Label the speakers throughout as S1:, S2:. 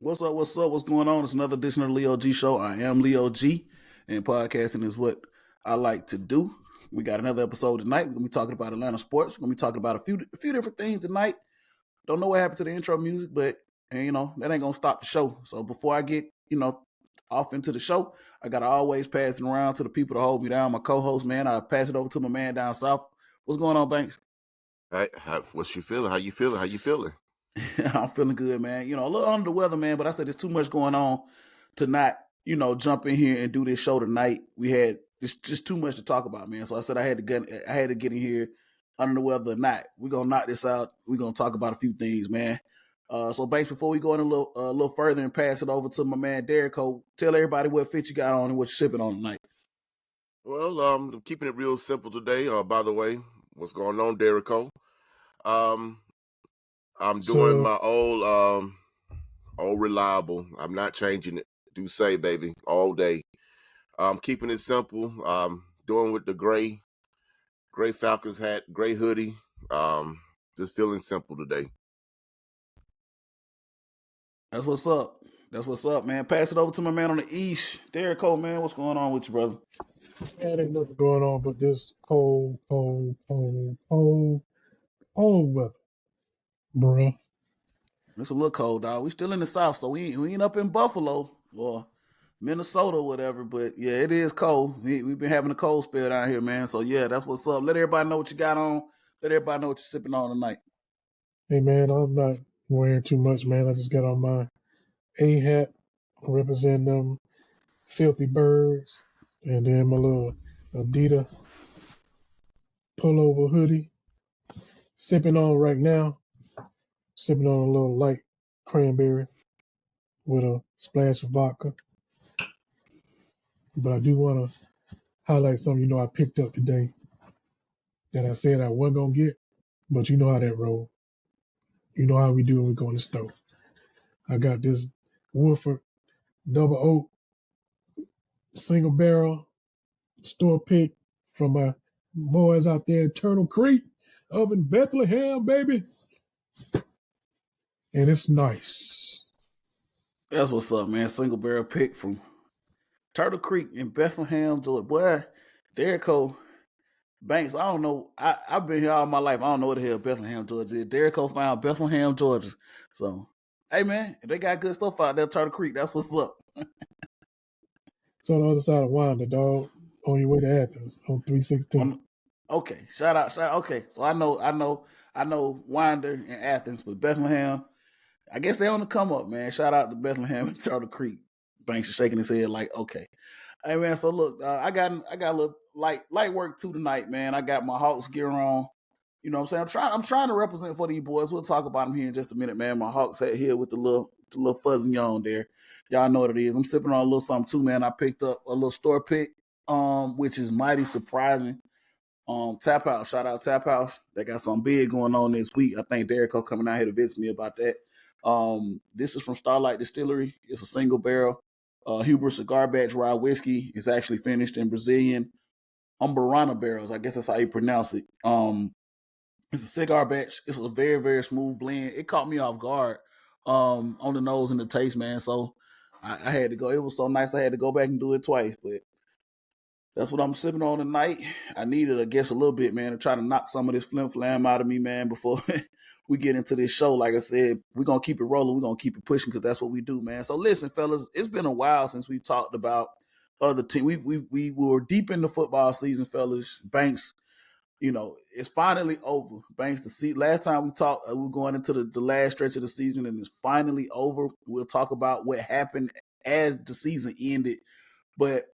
S1: What's up? What's up? What's going on? It's another edition of the Leo G Show. I am Leo G, and podcasting is what I like to do. We got another episode tonight. We're gonna be talking about Atlanta sports. We're gonna be talking about a few different things tonight. Don't know what happened to the intro music, but and that ain't gonna stop the show. So before I get off into the show, I gotta always pass it around to the people to hold me down. My co-host, man, I pass it over to my man down south. What's going on, Banks?
S2: Hey, what's you feeling? How you feeling? How you feeling?
S1: I'm feeling good, man. A little under the weather, man, but I said there's too much going on to not, jump in here and do this show tonight. We had just too much to talk about, man. So I said I had to get in here under the weather or not. We're gonna knock this out. We're gonna talk about a few things, man. So Banks, before we go in a little further and pass it over to my man Derek, tell everybody what fit you got on and what you're sipping on tonight.
S2: Well, I'm keeping it real simple today. By the way, what's going on, Derico? Um, I'm doing
S3: So
S2: my old reliable. I'm not changing it. Do say, baby, all day. I'm keeping it simple. Doing with the gray Falcons hat, gray hoodie. Just feeling simple today.
S1: That's what's up. That's what's up, man. Pass it over to my man on the east, Derek Cole, man. What's going on with you, brother?
S3: man, ain't nothing going on but this cold weather, bruh.
S1: It's a little cold, dog. We still in the south, so we ain't up in Buffalo or Minnesota or whatever. But yeah, it is cold. We've been having a cold spell down here, man. So yeah, that's what's up. Let everybody know what you got on. Let everybody know what you're sipping on tonight.
S3: Hey man, I'm not wearing too much, man. I just got on my A hat representing them filthy birds, and then my little Adidas pullover hoodie. Sipping on right now, sipping on a little light cranberry with a splash of vodka. But I do want to highlight something I picked up today that I said I wasn't gonna get, but you know how that roll. You know how we do when we go in the store. I got this Woodford double oak single barrel store pick from my boys out there in Turtle Creek up in Bethlehem, baby. And it's nice.
S1: That's what's up, man. Single barrel pick from Turtle Creek in Bethlehem, Georgia. Boy, Derek Cole Banks. I don't know. I've been here all my life. I don't know what the hell Bethlehem, Georgia is. Derek Cole found Bethlehem, Georgia. So hey, man, if they got good stuff out there, Turtle Creek. That's what's up.
S3: It's on the other side of Wanda, dog. On your way to Athens on 316.
S1: Okay, shout out. Okay, so I know Winder and Athens, but Bethlehem, I guess they on the come up, man. Shout out to Bethlehem and Turtle Creek. Banks is shaking his head like, okay. Hey man, so look, I got a little light work too tonight, man. I got my Hawks gear on. You know what I'm saying? I'm trying to represent for these boys. We'll talk about them here in just a minute, man. My Hawks hat here with the little fuzzy on there. Y'all know what it is. I'm sipping on a little something too, man. I picked up a little store pick, which is mighty surprising. Tap House, shout out Tap House. They got something big going on this week. I think Derek coming out here to visit me about that. This is from Starlight Distillery. It's a single barrel. Huber cigar batch rye whiskey. It's actually finished in Brazilian Umburana barrels. I guess that's how you pronounce it. It's a cigar batch. It's a very, very smooth blend. It caught me off guard on the nose and the taste, man. So I had to go. It was so nice. I had to go back and do it twice. But that's what I'm sipping on tonight. I needed, I guess, a little bit, man, to try to knock some of this flim flam out of me, man, before we get into this show. Like I said, we're going to keep it rolling. We're going to keep it pushing because that's what we do, man. So listen, fellas, it's been a while since we talked about other teams. We were deep in the football season, fellas. Banks, it's finally over. Banks, last time we talked, we were going into the last stretch of the season, and it's finally over. We'll talk about what happened as the season ended. But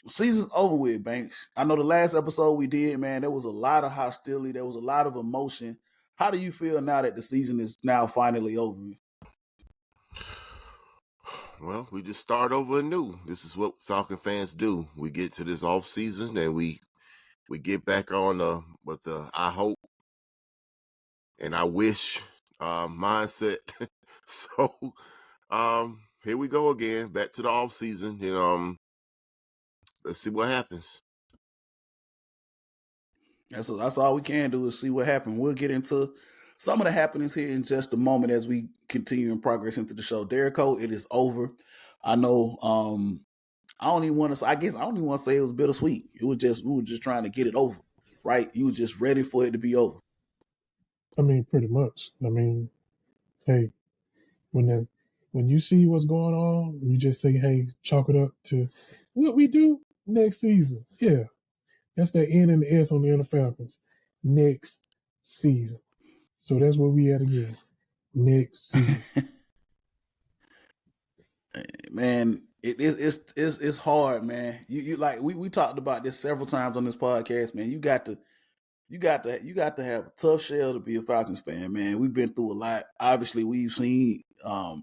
S1: season's over with, Banks. I know the last episode we did, man, there was a lot of hostility. There was a lot of emotion. How do you feel now that the season is now finally over?
S2: Well, we just start over anew. This is what Falcon fans do. We get to this off season and we get back on with the I hope and I wish mindset. So here we go again, back to the off season. Let's see what happens.
S1: That's all we can do is see what happens. We'll get into some of the happenings here in just a moment as we continue and progress into the show. Derico, it is over. I know. I don't even want to. I guess I don't even want to say it was bittersweet. It was just we were just trying to get it over, right? You were just ready for it to be over.
S3: I mean, pretty much. I mean, hey, when you see what's going on, you just say, hey, chalk it up to what we do next season. Yeah, that's the N and the S on the Atlanta Falcons. Next season. So that's where we at again. Next season.
S1: Man, it's hard, man. You like we talked about this several times on this podcast, man. You got to have a tough shell to be a Falcons fan, man. We've been through a lot. Obviously, we've seen a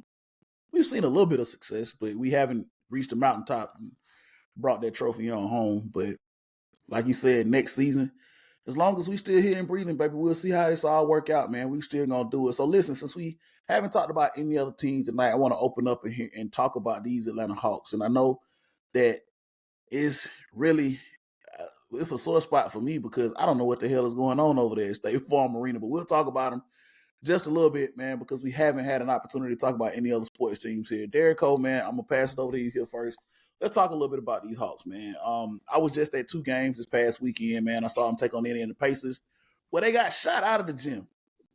S1: little bit of success, but we haven't reached the mountaintop and brought that trophy on home. But like you said, next season, as long as we still here and breathing, baby, we'll see how this all work out, man. We still gonna do it. So listen, since we haven't talked about any other teams tonight, I want to open up and talk about these Atlanta Hawks. And I know that it's really it's a sore spot for me because I don't know what the hell is going on over there at State Farm Arena, but we'll talk about them just a little bit, man, because we haven't had an opportunity to talk about any other sports teams here. Derek Cole, man, I'm gonna pass it over to you here first. Let's talk a little bit about these Hawks, man. I was just at 2 games this past weekend, man. I saw them take on the Indiana Pacers, where they got shot out of the gym.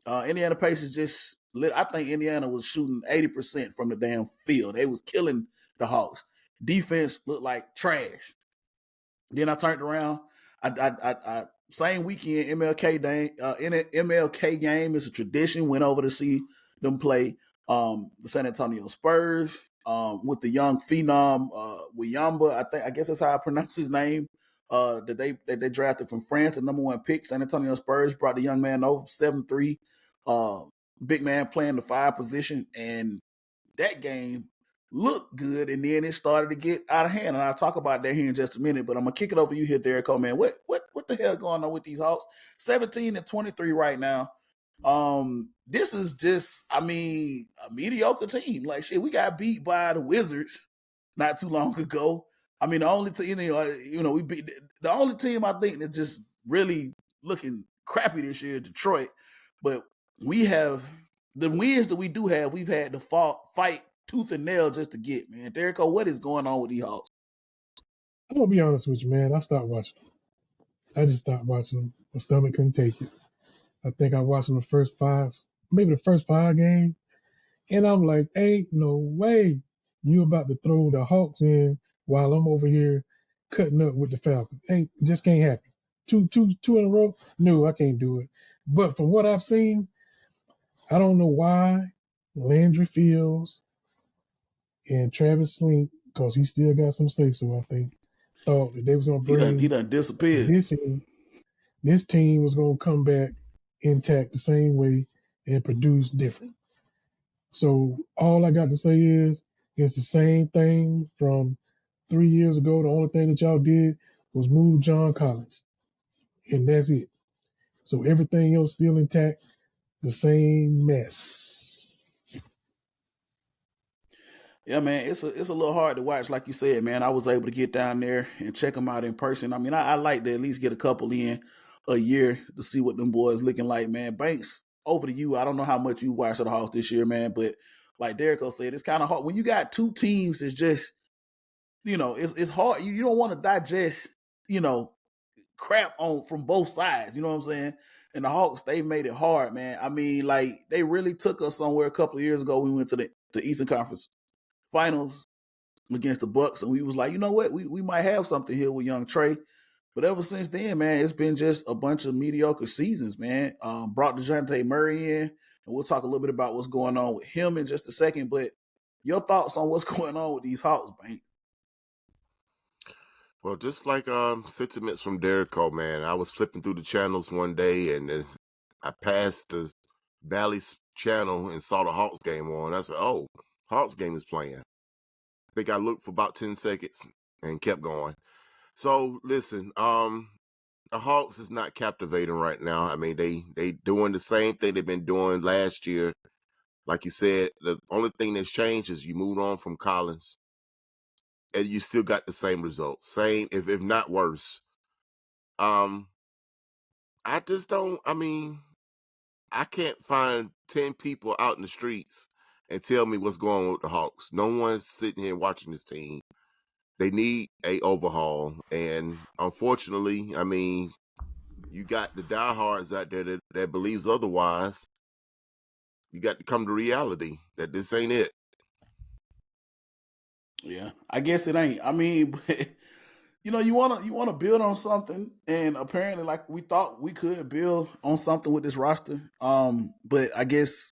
S1: Indiana Pacers just lit. I think Indiana was shooting 80% from the damn field. They was killing the Hawks. Defense looked like trash. Then I turned around. I same weekend MLK day, MLK game is a tradition. Went over to see them play the San Antonio Spurs with the young phenom Wiyamba. I guess that's how I pronounce his name. That they drafted from France, the number 1 pick. San Antonio Spurs brought the young man over 7'3", big man playing the 5 position, and that game looked good, and then it started to get out of hand. And I'll talk about that here in just a minute. But I'm gonna kick it over to you here, Derek Cole, man. What the hell going on with these Hawks? 17-23 right now. This is just, I mean, a mediocre team. Like shit, we got beat by the Wizards not too long ago. I mean, the only team, we beat the only team I think that's just really looking crappy this year, Detroit. But we have the wins that we do have. We've had to fight tooth and nail just to get, man. Derek, what is going on with these Hawks?
S3: I'm gonna be honest with you, man. I stopped watching. I just stopped watching them. My stomach couldn't take it. I think I watched them the first 5, maybe the first 5 games, and I'm like, ain't no way you about to throw the Hawks in while I'm over here cutting up with the Falcons. Just can't happen. Two in a row? No, I can't do it. But from what I've seen, I don't know why Landry Fields and Travis Slink, because he still got some say so, I think, thought that they was going to bring
S1: He done disappeared.
S3: This team was going to come back intact the same way and produce different. So all I got to say is it's the same thing from 3 years ago. The only thing that y'all did was move John Collins, and that's it. So everything else still intact, the same mess.
S1: Yeah, man, it's a little hard to watch, like you said, man. I was able to get down there and check them out in person. I mean, I like to at least get a couple in a year to see what them boys looking like, man. Banks, over to you. I don't know how much you watched of the Hawks this year, man, but like Derrico said, it's kind of hard when you got 2 teams. It's just, it's hard. You don't want to digest, crap on from both sides. You know what I'm saying? And the Hawks, they made it hard, man. I mean, like they really took us somewhere a couple of years ago. We went to the Eastern Conference Finals against the Bucks, and we was like, you know what, we might have something here with young Trey. But ever since then, man, it's been just a bunch of mediocre seasons, man. Brought DeJounte Murray in, and we'll talk a little bit about what's going on with him in just a second. But your thoughts on what's going on with these Hawks, Bank?
S2: Well, just like sentiments from Derek Cole, man. I was flipping through the channels one day, and I passed the Bally's channel and saw the Hawks game on. I said, "Oh, Hawks game is playing." I think I looked for about 10 seconds and kept going. So listen, the Hawks is not captivating right now. I mean, they doing the same thing they've been doing last year. Like you said, the only thing that's changed is you moved on from Collins, and you still got the same results, same if not worse. I just don't. I mean, I can't find 10 people out in the streets and tell me what's going on with the Hawks. No one's sitting here watching this team. They need a overhaul, and unfortunately, I mean, you got the diehards out there that believes otherwise. You got to come to reality that this ain't it.
S1: Yeah, I guess it ain't. I mean, you wanna build on something, and apparently, like we thought we could build on something with this roster. But I guess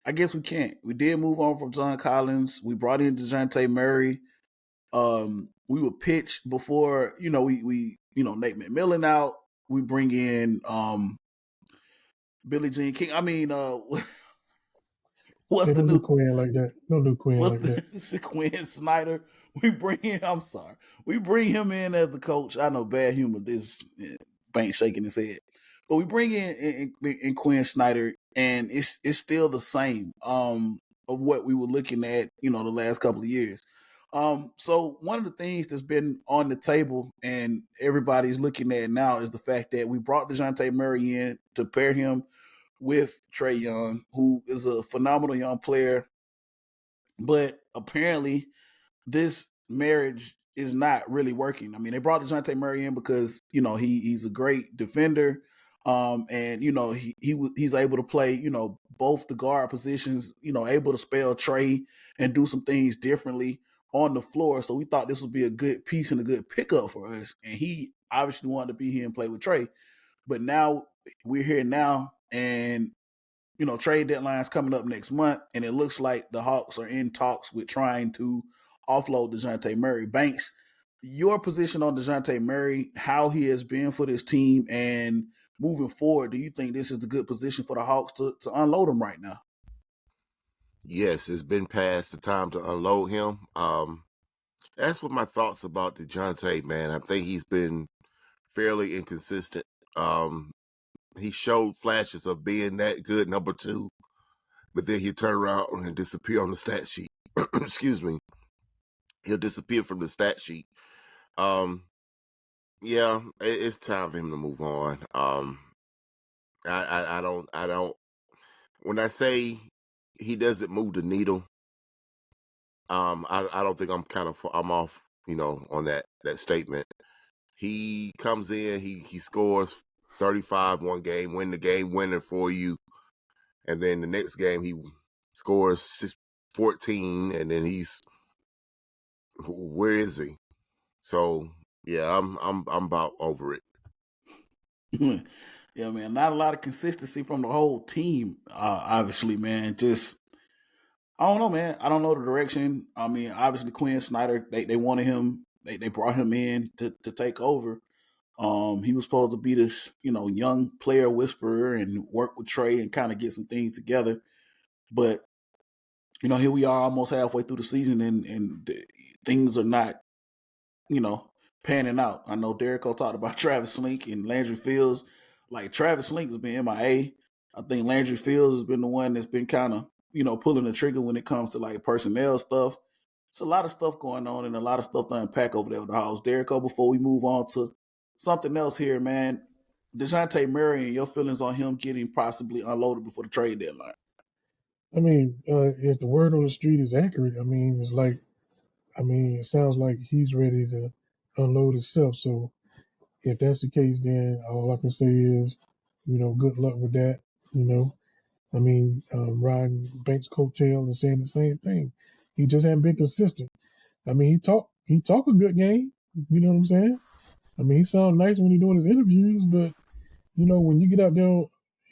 S1: we can't. We did move on from John Collins. We brought in DeJounte Murray. We were pitched before. We Nate McMillan out. We bring in Billie Jean King. I mean, what's
S3: They
S1: the
S3: don't do
S1: new?
S3: Quinn like that. Don't do Quinn
S1: What's
S3: like that.
S1: the Quinn Snyder? We bring him. I'm sorry. We bring him in as the coach. I know bad humor. This Bank shaking his head, but we bring in Quinn Snyder, and it's still the same of what we were looking at. The last couple of years. So one of the things that's been on the table and everybody's looking at now is the fact that we brought DeJounte Murray in to pair him with Trae Young, who is a phenomenal young player, but apparently this marriage is not really working. I mean, they brought DeJounte Murray in because he's a great defender, and he's able to play both the guard positions. Able to spell Trae and do some things differently on the floor. So we thought this would be a good piece and a good pickup for us. And he obviously wanted to be here and play with Trae, but now we're here now, and trade deadline's coming up next month, and it looks like the Hawks are in talks with trying to offload DeJounte Murray. Banks, your position on DeJounte Murray, how he has been for this team, and moving forward, do you think this is the good position for the Hawks to unload him right now?
S2: Yes, it's been past the time to unload him. That's what my thoughts about DeJounte, man. I think he's been fairly inconsistent. He showed flashes of being that good number two, but then he'll turn around and disappear on the stat sheet. Excuse me. He'll disappear from the stat sheet. Yeah, it's time for him to move on. I don't. When I say he doesn't move the needle, I don't think I'm off, on that statement. He comes in, he scores 35 one game, win the game winner for you, and then the next game he scores 14, and then where is he? So yeah, I'm about over it.
S1: Yeah, man, not a lot of consistency from the whole team. Obviously, man, just I don't know, man. I don't know the direction. I mean, obviously Quinn Snyder, they wanted him. They brought him in to take over. He was supposed to be this, young player whisperer and work with Trae and kind of get some things together. But here we are almost halfway through the season, and things are not, you know, panning out. I know Derrico talked about Travis Slink and Landry Fields. Like Travis Slink has been MIA. I think Landry Fields has been the one that's been kind of, pulling the trigger when it comes to like personnel stuff. It's a lot of stuff going on and a lot of stuff to unpack over there with the house. Derrico, before we move on to something else here, man, DeJounte Murray and your feelings on him getting possibly unloaded before the trade deadline.
S3: I mean, if the word on the street is accurate, I mean, it sounds like he's ready to unload himself. So if that's the case, then all I can say is, good luck with that. You know, riding Banks' coattail and saying the same thing. He just hasn't been consistent. I mean, he talk a good game. You know what I'm saying? I mean, he sounds nice when he's doing his interviews, but when you get out there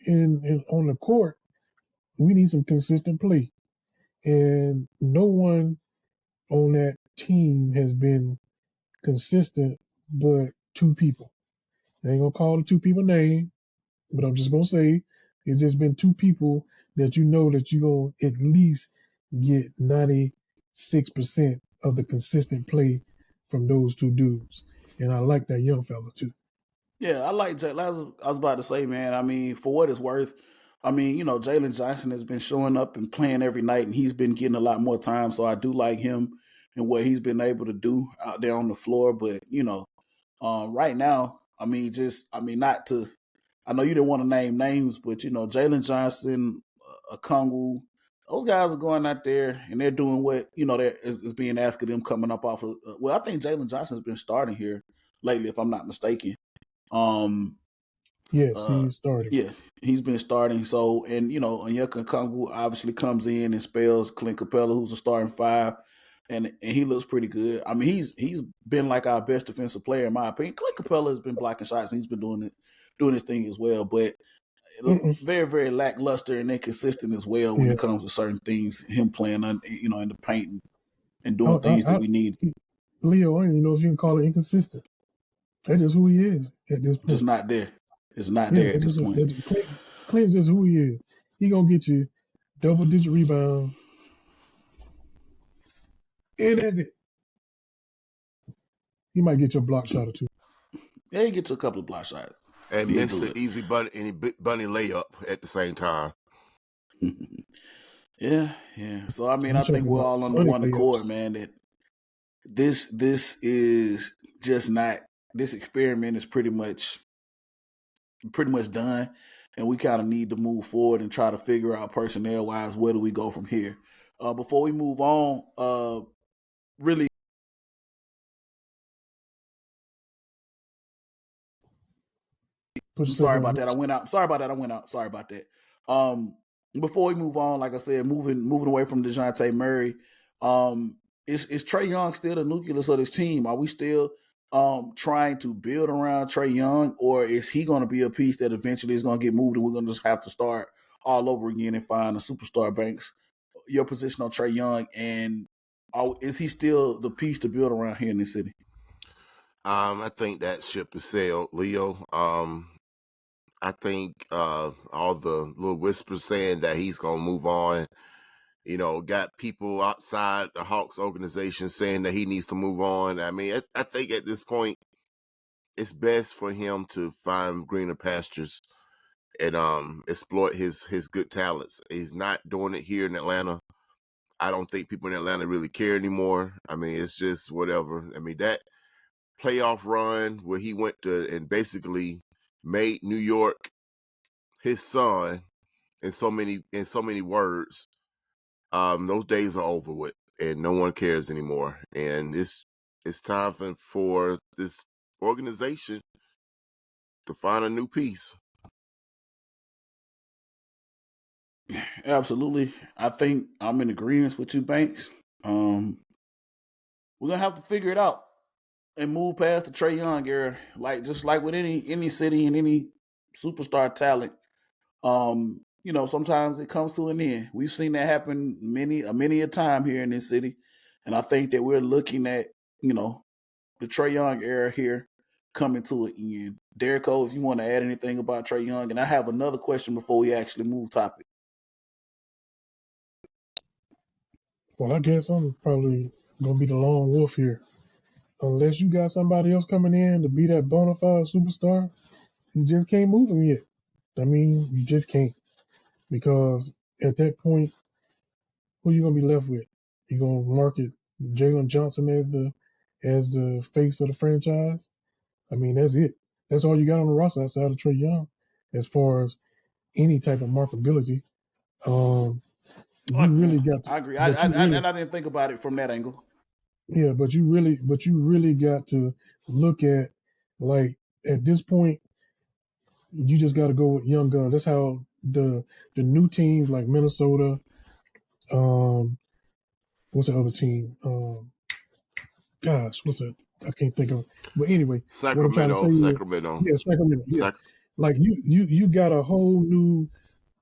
S3: in on the court, we need some consistent play. And no one on that team has been consistent but two people. I ain't gonna call the two people name, but I'm just gonna say it's just been two people that that you gonna at least get 96% of the consistent play from those two dudes. And I like that young fella too.
S1: Yeah, I like Jay. I was about to say, man. I mean, for what it's worth, I mean, Jalen Johnson has been showing up and playing every night, and he's been getting a lot more time. So I do like him and what he's been able to do out there on the floor. But right now, I mean, not to. I know you didn't want to name names, but you know Jalen Johnson, Okongwu, those guys are going out there and they're doing what you know is being asked of them coming up off of. Well, I think Jalen Johnson's been starting here lately, if I'm not mistaken. Um,
S3: Yes,
S1: uh,
S3: he's starting.
S1: yeah, he's been starting. So, and you know, Onyeka Okongwu obviously comes in and spells Clint Capella, who's a starting five, and he looks pretty good. I mean, he's been like our best defensive player in my opinion. Clint Capella has been blocking shots and he's been doing his thing as well, but
S3: Mm-mm.
S1: very very lackluster and inconsistent as well when
S3: Yeah.
S1: it comes to certain things. Him playing, you know, in the paint and doing
S3: I,
S1: things that
S3: I,
S1: we need,
S3: Leo, I don't even know if you can call it inconsistent. That's just who he is at this
S1: just
S3: point.
S1: not there. It's not
S3: Yeah,
S1: there at this point.
S3: Clint's just who he is. He gonna get you double digit rebounds, and that's it. He might get you a block shot or two.
S1: Yeah, he gets a couple of block shots.
S2: And
S1: He'll
S2: miss
S1: do
S2: the easy bunny layup at the same time.
S1: it. Yeah, yeah. So I mean,
S3: You
S1: I think
S3: talking
S1: we're
S3: about
S1: all on the
S3: money
S1: one accord,
S3: layups?
S1: man. That this is just not, this experiment is pretty much done, and we kind of need to move forward and try to figure out personnel wise where do we go from here. Before we move on, really,
S3: Put
S1: I'm
S3: yourself
S1: sorry
S3: on
S1: about that.
S3: mute.
S1: I went out. Sorry about that. Um, Before we move on, like I said, moving away from DeJounte Murray, um, is Trey Young still the nucleus of this team? Are we still trying to build around Trey Young, or is he going to be a piece that eventually is going to get moved and we're going to just have to start all over again and find a superstar? Banks, your position on Trey Young, and is he still the piece to build around here in this city?
S2: I think that ship has sailed, Leo. I think all the little whispers saying that he's gonna move on, you know, got people outside the Hawks organization saying that he needs to move on. I mean, I think at this point it's best for him to find greener pastures and exploit his good talents. He's not doing it here in Atlanta. I don't think people in Atlanta really care anymore. I mean, it's just whatever. I mean, that playoff run where he went to and basically made New York his son in so many words. Those days are over with, and no one cares anymore. And it's time for this organization to find a new piece.
S1: Absolutely. I think I'm in agreement with you, Banks. Um, we're gonna have to figure it out and move past the Trey Young era. Like just like with any city and any superstar talent, you know, sometimes it comes to an end. We've seen that happen many a time here in this city, and I think that we're looking at, you know, the Trey Young era here coming to an end. Derek O, if you want to add anything about Trey Young, and I have another question before we actually move topic.
S3: Well, I guess I'm probably gonna be the lone wolf here. Unless you got somebody else coming in to be that bona fide superstar, you just can't move him yet. I mean, you just can't, because at that point, who you gonna be left with? You gonna market Jalen Johnson as the face of the franchise? I mean, that's it. That's all you got on the roster outside of Trey Young, as far as any type of marketability. Um, you really got to,
S1: I agree.
S3: but you
S1: And
S3: really,
S1: I didn't think about it from that angle.
S3: yeah, but you really got to look at, like, at this point, you just got to go with young guns. That's how the new teams like Minnesota, um, what's the other team? Gosh, what's that? I can't think of it. But anyway, what I'm trying to say
S2: Sacramento,
S3: is,
S2: Sacramento,
S3: yeah, Sacramento, yeah.
S2: Sac-
S3: Like you got a whole new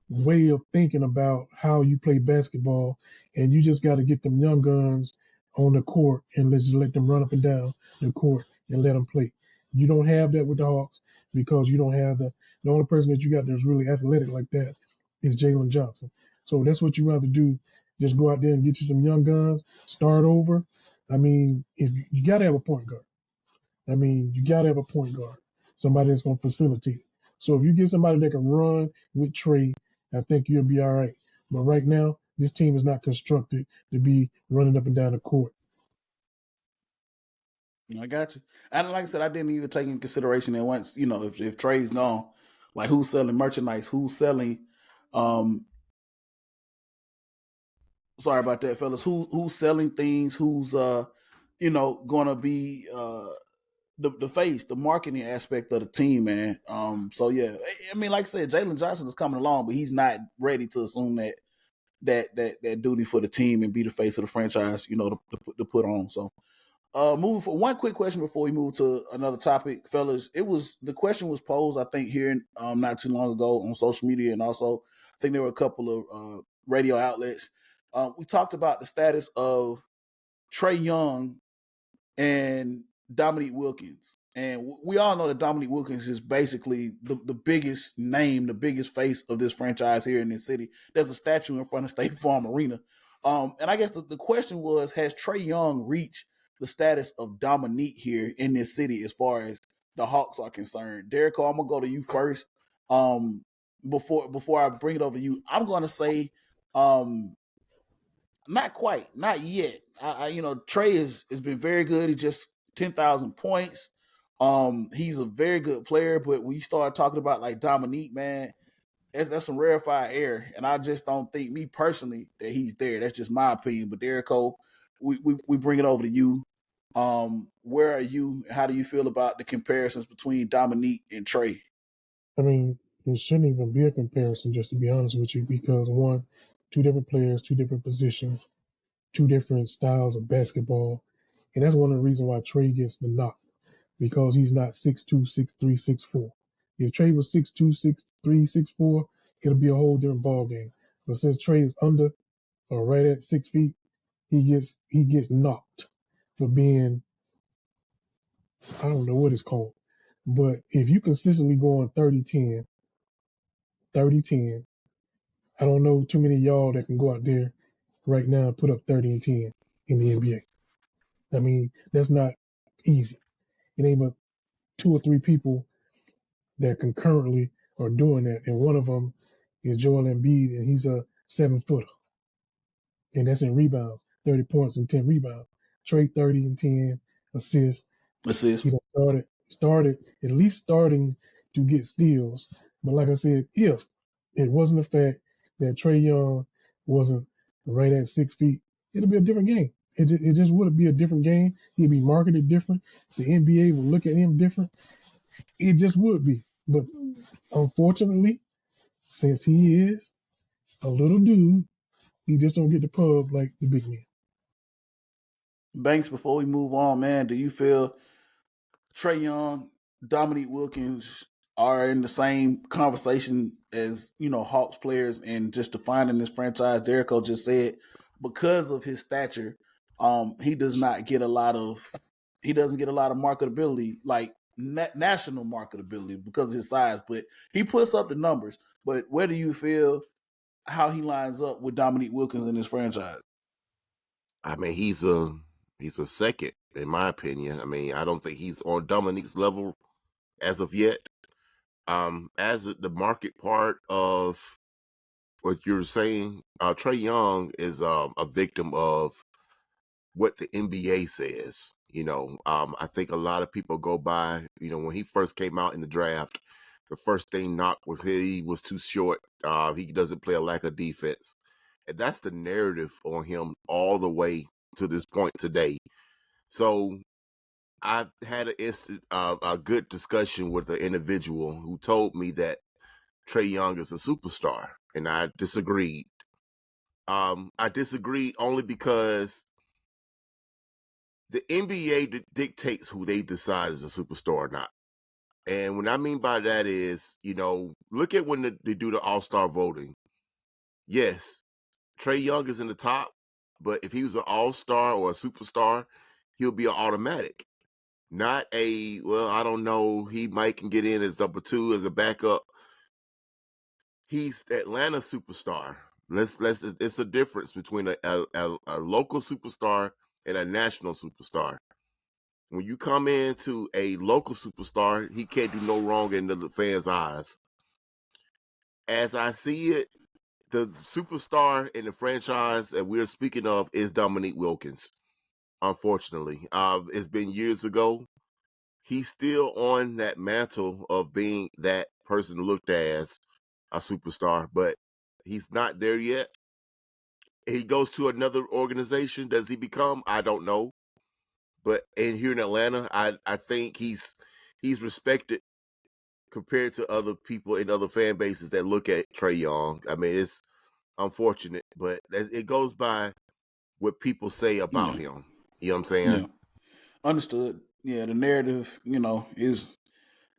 S3: way of thinking about how you play basketball, and you just got to get them young guns on the court and let's just let them run up and down the court and let them play. You don't have that with the Hawks because you don't have the only person that you got that's really athletic like that is Jalen Johnson. So that's what you have to do. Just go out there and get you some young guns, start over. I mean, if you got to have a point guard. I mean, you got to have a point guard, somebody that's going to facilitate. So if you get somebody that can run with Trey, I think you'll be all right. But right now, this team is not constructed to be running up and down the court.
S1: I got you. And like I said, I didn't even take into consideration that once, you know, if Trey's gone, Like who's selling merchandise? Who's selling? Sorry about that, fellas. Who's selling things? Who's gonna be the face, the marketing aspect of the team, man. So yeah, I mean, like I said, Jalen Johnson is coming along, but he's not ready to assume that duty for the team and be the face of the franchise, to put on. So moving for one quick question before we move to another topic, fellas. The question was posed, I think, here not too long ago on social media, and also I think there were a couple of radio outlets. We talked about the status of Trae Young and Dominique Wilkins. And we all know that Dominique Wilkins is basically the biggest name, the biggest face of this franchise here in this city. There's a statue in front of State Farm Arena. And I guess the question was, has Trae Young reached the status of Dominique here in this city as far as the Hawks are concerned? Derek, I'm going to go to you first. Before I bring it over to you, I'm going to say not quite, not yet. Trey has been very good. He just 10,000 points. He's a very good player, but when you start talking about like Dominique, man, that's some rarefied air, and I just don't think, me personally, that he's there. That's just my opinion. But Derek Cole, we bring it over to you. Where are you? How do you feel about the comparisons between Dominique and Trey?
S3: I mean, it shouldn't even be a comparison, just to be honest with you, because one, two different players, two different positions, two different styles of basketball. And that's one of the reasons why Trey gets the knock, because he's not 6'2", 6'3", 6'4". If Trey was 6'2", 6'3", 6'4", it'll be a whole different ball game. But since Trey is under or right at 6 feet, he gets knocked for being, I don't know what it's called. But if you consistently go on 30-10, 30-10, I don't know too many of y'all that can go out there right now and put up 30 and 10 in the NBA. I mean, that's not easy. It ain't but 2 or 3 people that concurrently are doing that, and one of them is Joel Embiid, and he's a 7-footer, and that's in rebounds, 30 points and 10 rebounds. Trey 30 and 10 assists.
S1: Assist.
S3: He done started at least starting to get steals. But like I said, if it wasn't the fact that Trae Young wasn't right at 6 feet, it'd be a different game. It just would be a different game. He'd be marketed different. The NBA would look at him different. It just would be. But unfortunately, since he is a little dude, he just don't get the pub like the big man.
S1: Banks, before we move on, man, do you feel Trae Young, Dominique Wilkins are in the same conversation as, Hawks players and just defining this franchise? Derrico just said because of his stature, he doesn't get a lot of marketability, like national marketability, because of his size, but he puts up the numbers. But where do you feel how he lines up with Dominique Wilkins in this franchise?
S2: I mean, he's a second, in my opinion. I mean, I don't think he's on Dominique's level as of yet. As the market part of what you're saying, Trae Young is a victim of what the NBA says. I think a lot of people go by, when he first came out in the draft, the first thing knocked was he was too short. He doesn't play a lack of defense. And that's the narrative on him all the way to this point today. So I had a good discussion with an individual who told me that Trae Young is a superstar, and I disagreed. I disagreed only because the NBA dictates who they decide is a superstar or not. And what I mean by that is, look at when they do the All-Star voting. Yes, Trae Young is in the top, but if he was an All-Star or a superstar, he'll be an automatic. Not I don't know, he might can get in as number 2 as a backup. He's Atlanta superstar. It's a difference between a local superstar and a national superstar. When you come into a local superstar, he can't do no wrong in the fans' eyes. As I see it, the superstar in the franchise that we're speaking of is Dominique Wilkins. Unfortunately, it's been years ago. He's still on that mantle of being that person looked at as a superstar, but he's not there yet. He goes to another organization. Does he become? I don't know. But here in Atlanta, I think he's respected compared to other people in other fan bases that look at Trae Young. I mean, it's unfortunate, but it goes by what people say about him. You know what I'm saying?
S1: Yeah. Understood. Yeah, the narrative, is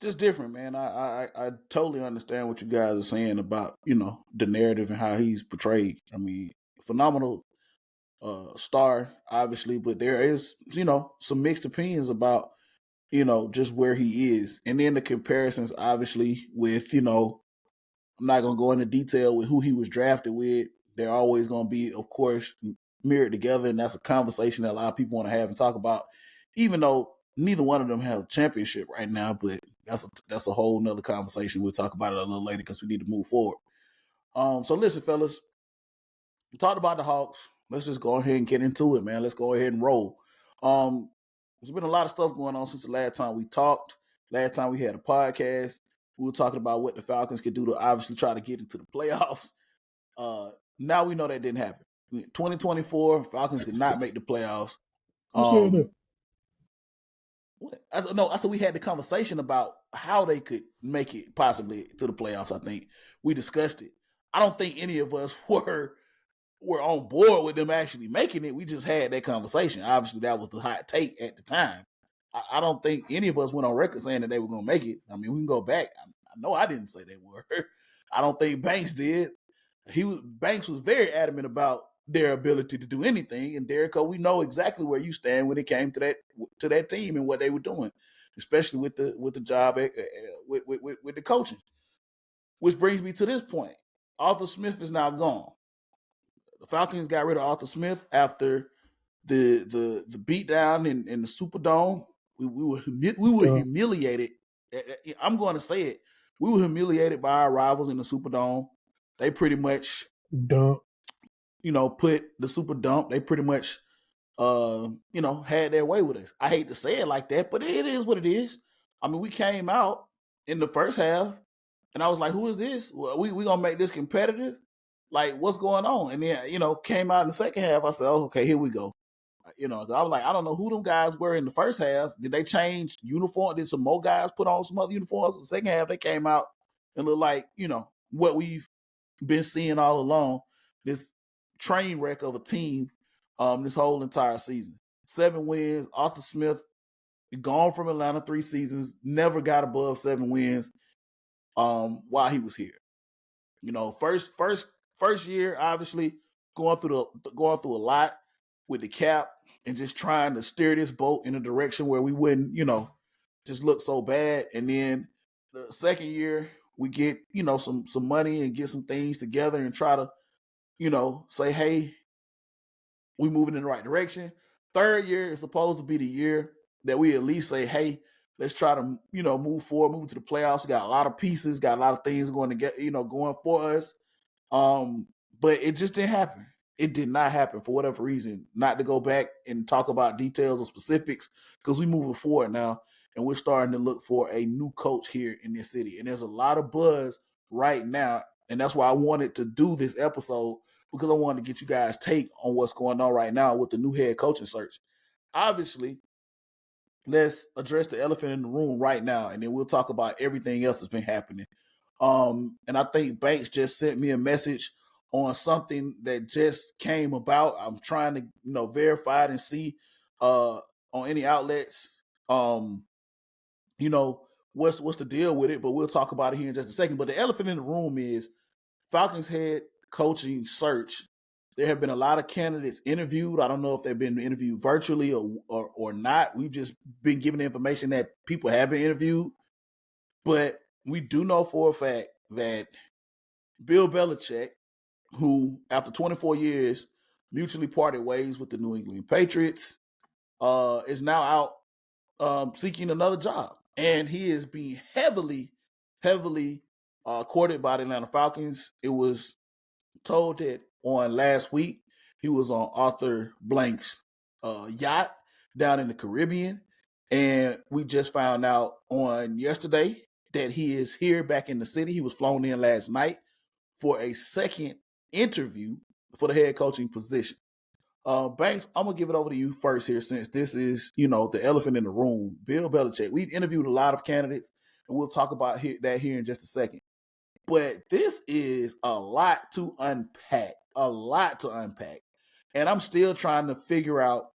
S1: just different, man. I totally understand what you guys are saying about, the narrative and how he's portrayed. I mean, phenomenal star, obviously, but there is, some mixed opinions about, just where he is. And then the comparisons, obviously, with, I'm not going to go into detail with who he was drafted with. They're always going to be, of course, mirrored together. And that's a conversation that a lot of people want to have and talk about, even though neither one of them has a championship right now. But that's a whole nother conversation. We'll talk about it a little later because we need to move forward. So listen, fellas, we talked about the Hawks. Let's just go ahead and get into it, man. Let's go ahead and roll. There's been a lot of stuff going on since the last time we talked. Last time we had a podcast, we were talking about what the Falcons could do to obviously try to get into the playoffs. Now we know that didn't happen. 2024, Falcons did not make the playoffs.
S3: Who said that?
S1: I said we had the conversation about how they could make it possibly to the playoffs. I think we discussed it. I don't think any of us were on board with them actually making it. We just had that conversation. Obviously, that was the hot take at the time. I don't think any of us went on record saying that they were going to make it. I mean, we can go back. I know I didn't say they were. I don't think Banks did. Banks was very adamant about their ability to do anything. And Derrick, we know exactly where you stand when it came to that team and what they were doing, especially with the job with the coaching. Which brings me to this point: Arthur Smith is now gone. The Falcons got rid of Arthur Smith after the beatdown in the Superdome. We were humiliated. I'm going to say it. We were humiliated by our rivals in the Superdome. They pretty much
S3: dump.
S1: Put the super dump. They pretty much had their way with us. I hate to say it like that, but it is what it is. I mean, we came out in the first half, and I was like, "Who is this? Well, we gonna make this competitive? Like, what's going on?" And then came out in the second half. I said, "Oh, okay, here we go." I was like, I don't know who them guys were in the first half. Did they change uniform? Did some more guys put on some other uniforms? In the second half, they came out and looked like what we've been seeing all along. This train wreck of a team this whole entire season. 7 wins. Arthur Smith, gone from Atlanta 3 seasons, never got above 7 wins while he was here. First year, obviously, going through a lot with the cap and just trying to steer this boat in a direction where we wouldn't, just look so bad. And then the second year, we get, some money and get some things together and try to, say, hey, we moving in the right direction. Third year is supposed to be the year that we at least say, hey, let's try to, move forward, move to the playoffs. We got a lot of pieces, got a lot of things going to get, going for us. But it just didn't happen. It did not happen for whatever reason. Not to go back and talk about details or specifics, because we moving forward now and we're starting to look for a new coach here in this city. And there's a lot of buzz right now. And that's why I wanted to do this episode, because I wanted to get you guys' take on what's going on right now with the new head coaching search. Obviously, let's address the elephant in the room right now, and then we'll talk about everything else that's been happening. And I think Banks just sent me a message on something that just came about. I'm trying to, verify it and see on any outlets, what's the deal with it, but we'll talk about it here in just a second. But the elephant in the room is Falcons head coaching search. There have been a lot of candidates interviewed. I don't know if they've been interviewed virtually or not. We've just been given the information that people have been interviewed. But we do know for a fact that Bill Belichick, who after 24 years mutually parted ways with the New England Patriots, is now out seeking another job. And he is being heavily courted by the Atlanta Falcons. It was told that on last week he was on Arthur Blank's yacht down in the Caribbean. And we just found out on yesterday that he is here back in the city. He was flown in last night for a second interview for the head coaching position. Banks, I'm gonna give it over to you first here, since this is, the elephant in the room. Bill Belichick. We've interviewed a lot of candidates, and we'll talk about that here in just a second. But this is a lot to unpack. A lot to unpack. And I'm still trying to figure out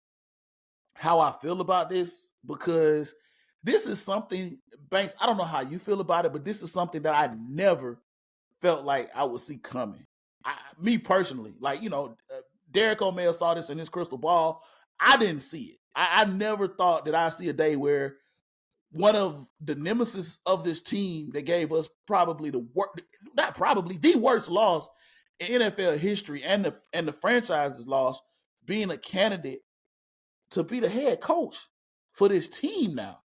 S1: how I feel about this, because this is something, Banks, I don't know how you feel about it, but this is something that I never felt like I would see coming. Me personally, Derek O'Mell saw this in his crystal ball. I didn't see it. I never thought that I'd see a day where one of the nemesis of this team that gave us probably the worst loss in NFL history, and the franchise's loss, being a candidate to be the head coach for this team now.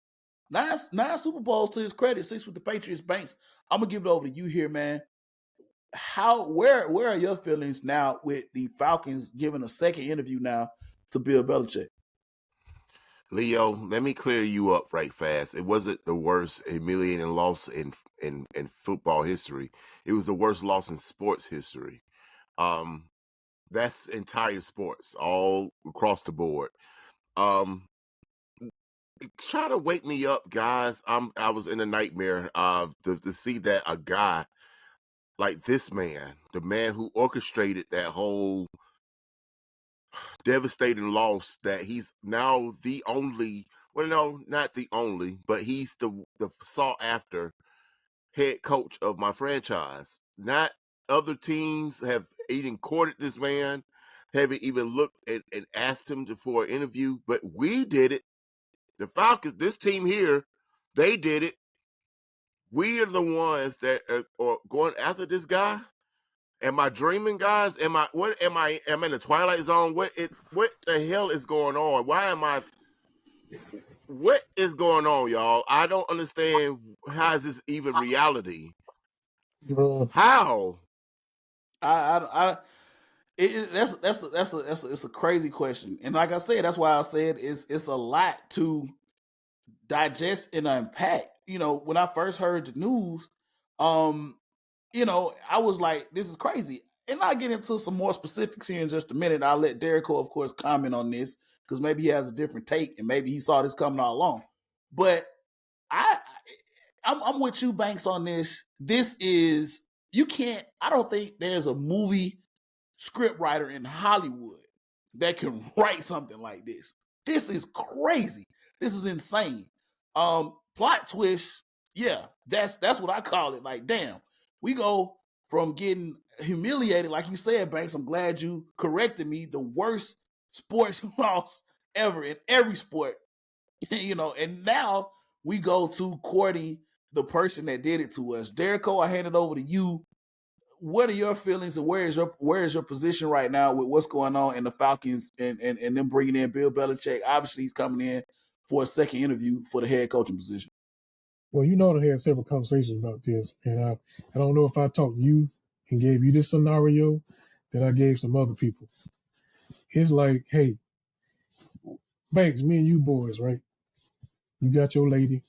S1: Nine Super Bowls to his credit, 6 with the Patriots. Banks, I'm gonna give it over to you here, man. Where are your feelings now with the Falcons giving a second interview now to Bill Belichick?
S2: Leo, let me clear you up right fast. It wasn't the worst humiliating loss in football history. It was the worst loss in sports history. That's entire sports, all across the board. Try to wake me up, guys. I was in a nightmare to see that a guy like this man, the man who orchestrated that whole devastating loss, that he's now the only, well, no, not the only, but he's the sought after head coach of my franchise. Not other teams have even courted this man, haven't even looked and asked him for an interview, but we did it. The Falcons, this team here, they did it. We are the ones that are going after this guy. Am I dreaming, guys? Am I in the Twilight Zone? What the hell is going on? What is going on, y'all? I don't understand. How is this even reality? How?
S1: That's a crazy question. And like I said, that's why I said it's a lot to digest and unpack. When I first heard the news, I was like, this is crazy. And I'll get into some more specifics here in just a minute. I'll let Derek, of course, comment on this, because maybe he has a different take and maybe he saw this coming all along. But I'm with you, Banks, on this. This is, I don't think there's a movie script writer in Hollywood that can write something like this. This is crazy. This is insane. Plot twist, yeah, that's what I call it. Like, damn, we go from getting humiliated, like you said, Banks. I'm glad you corrected me. The worst sports loss ever in every sport, and now we go to courting the person that did it to us. Derico, I hand it over to you. What are your feelings, and where is your position right now with what's going on in the Falcons and them bringing in Bill Belichick? Obviously, he's coming in for a second interview for the head coaching position.
S3: Well, they had several conversations about this, and I don't know if I talked to you and gave you this scenario that I gave some other people. It's like, hey, Banks, me and you boys, right? You got your lady.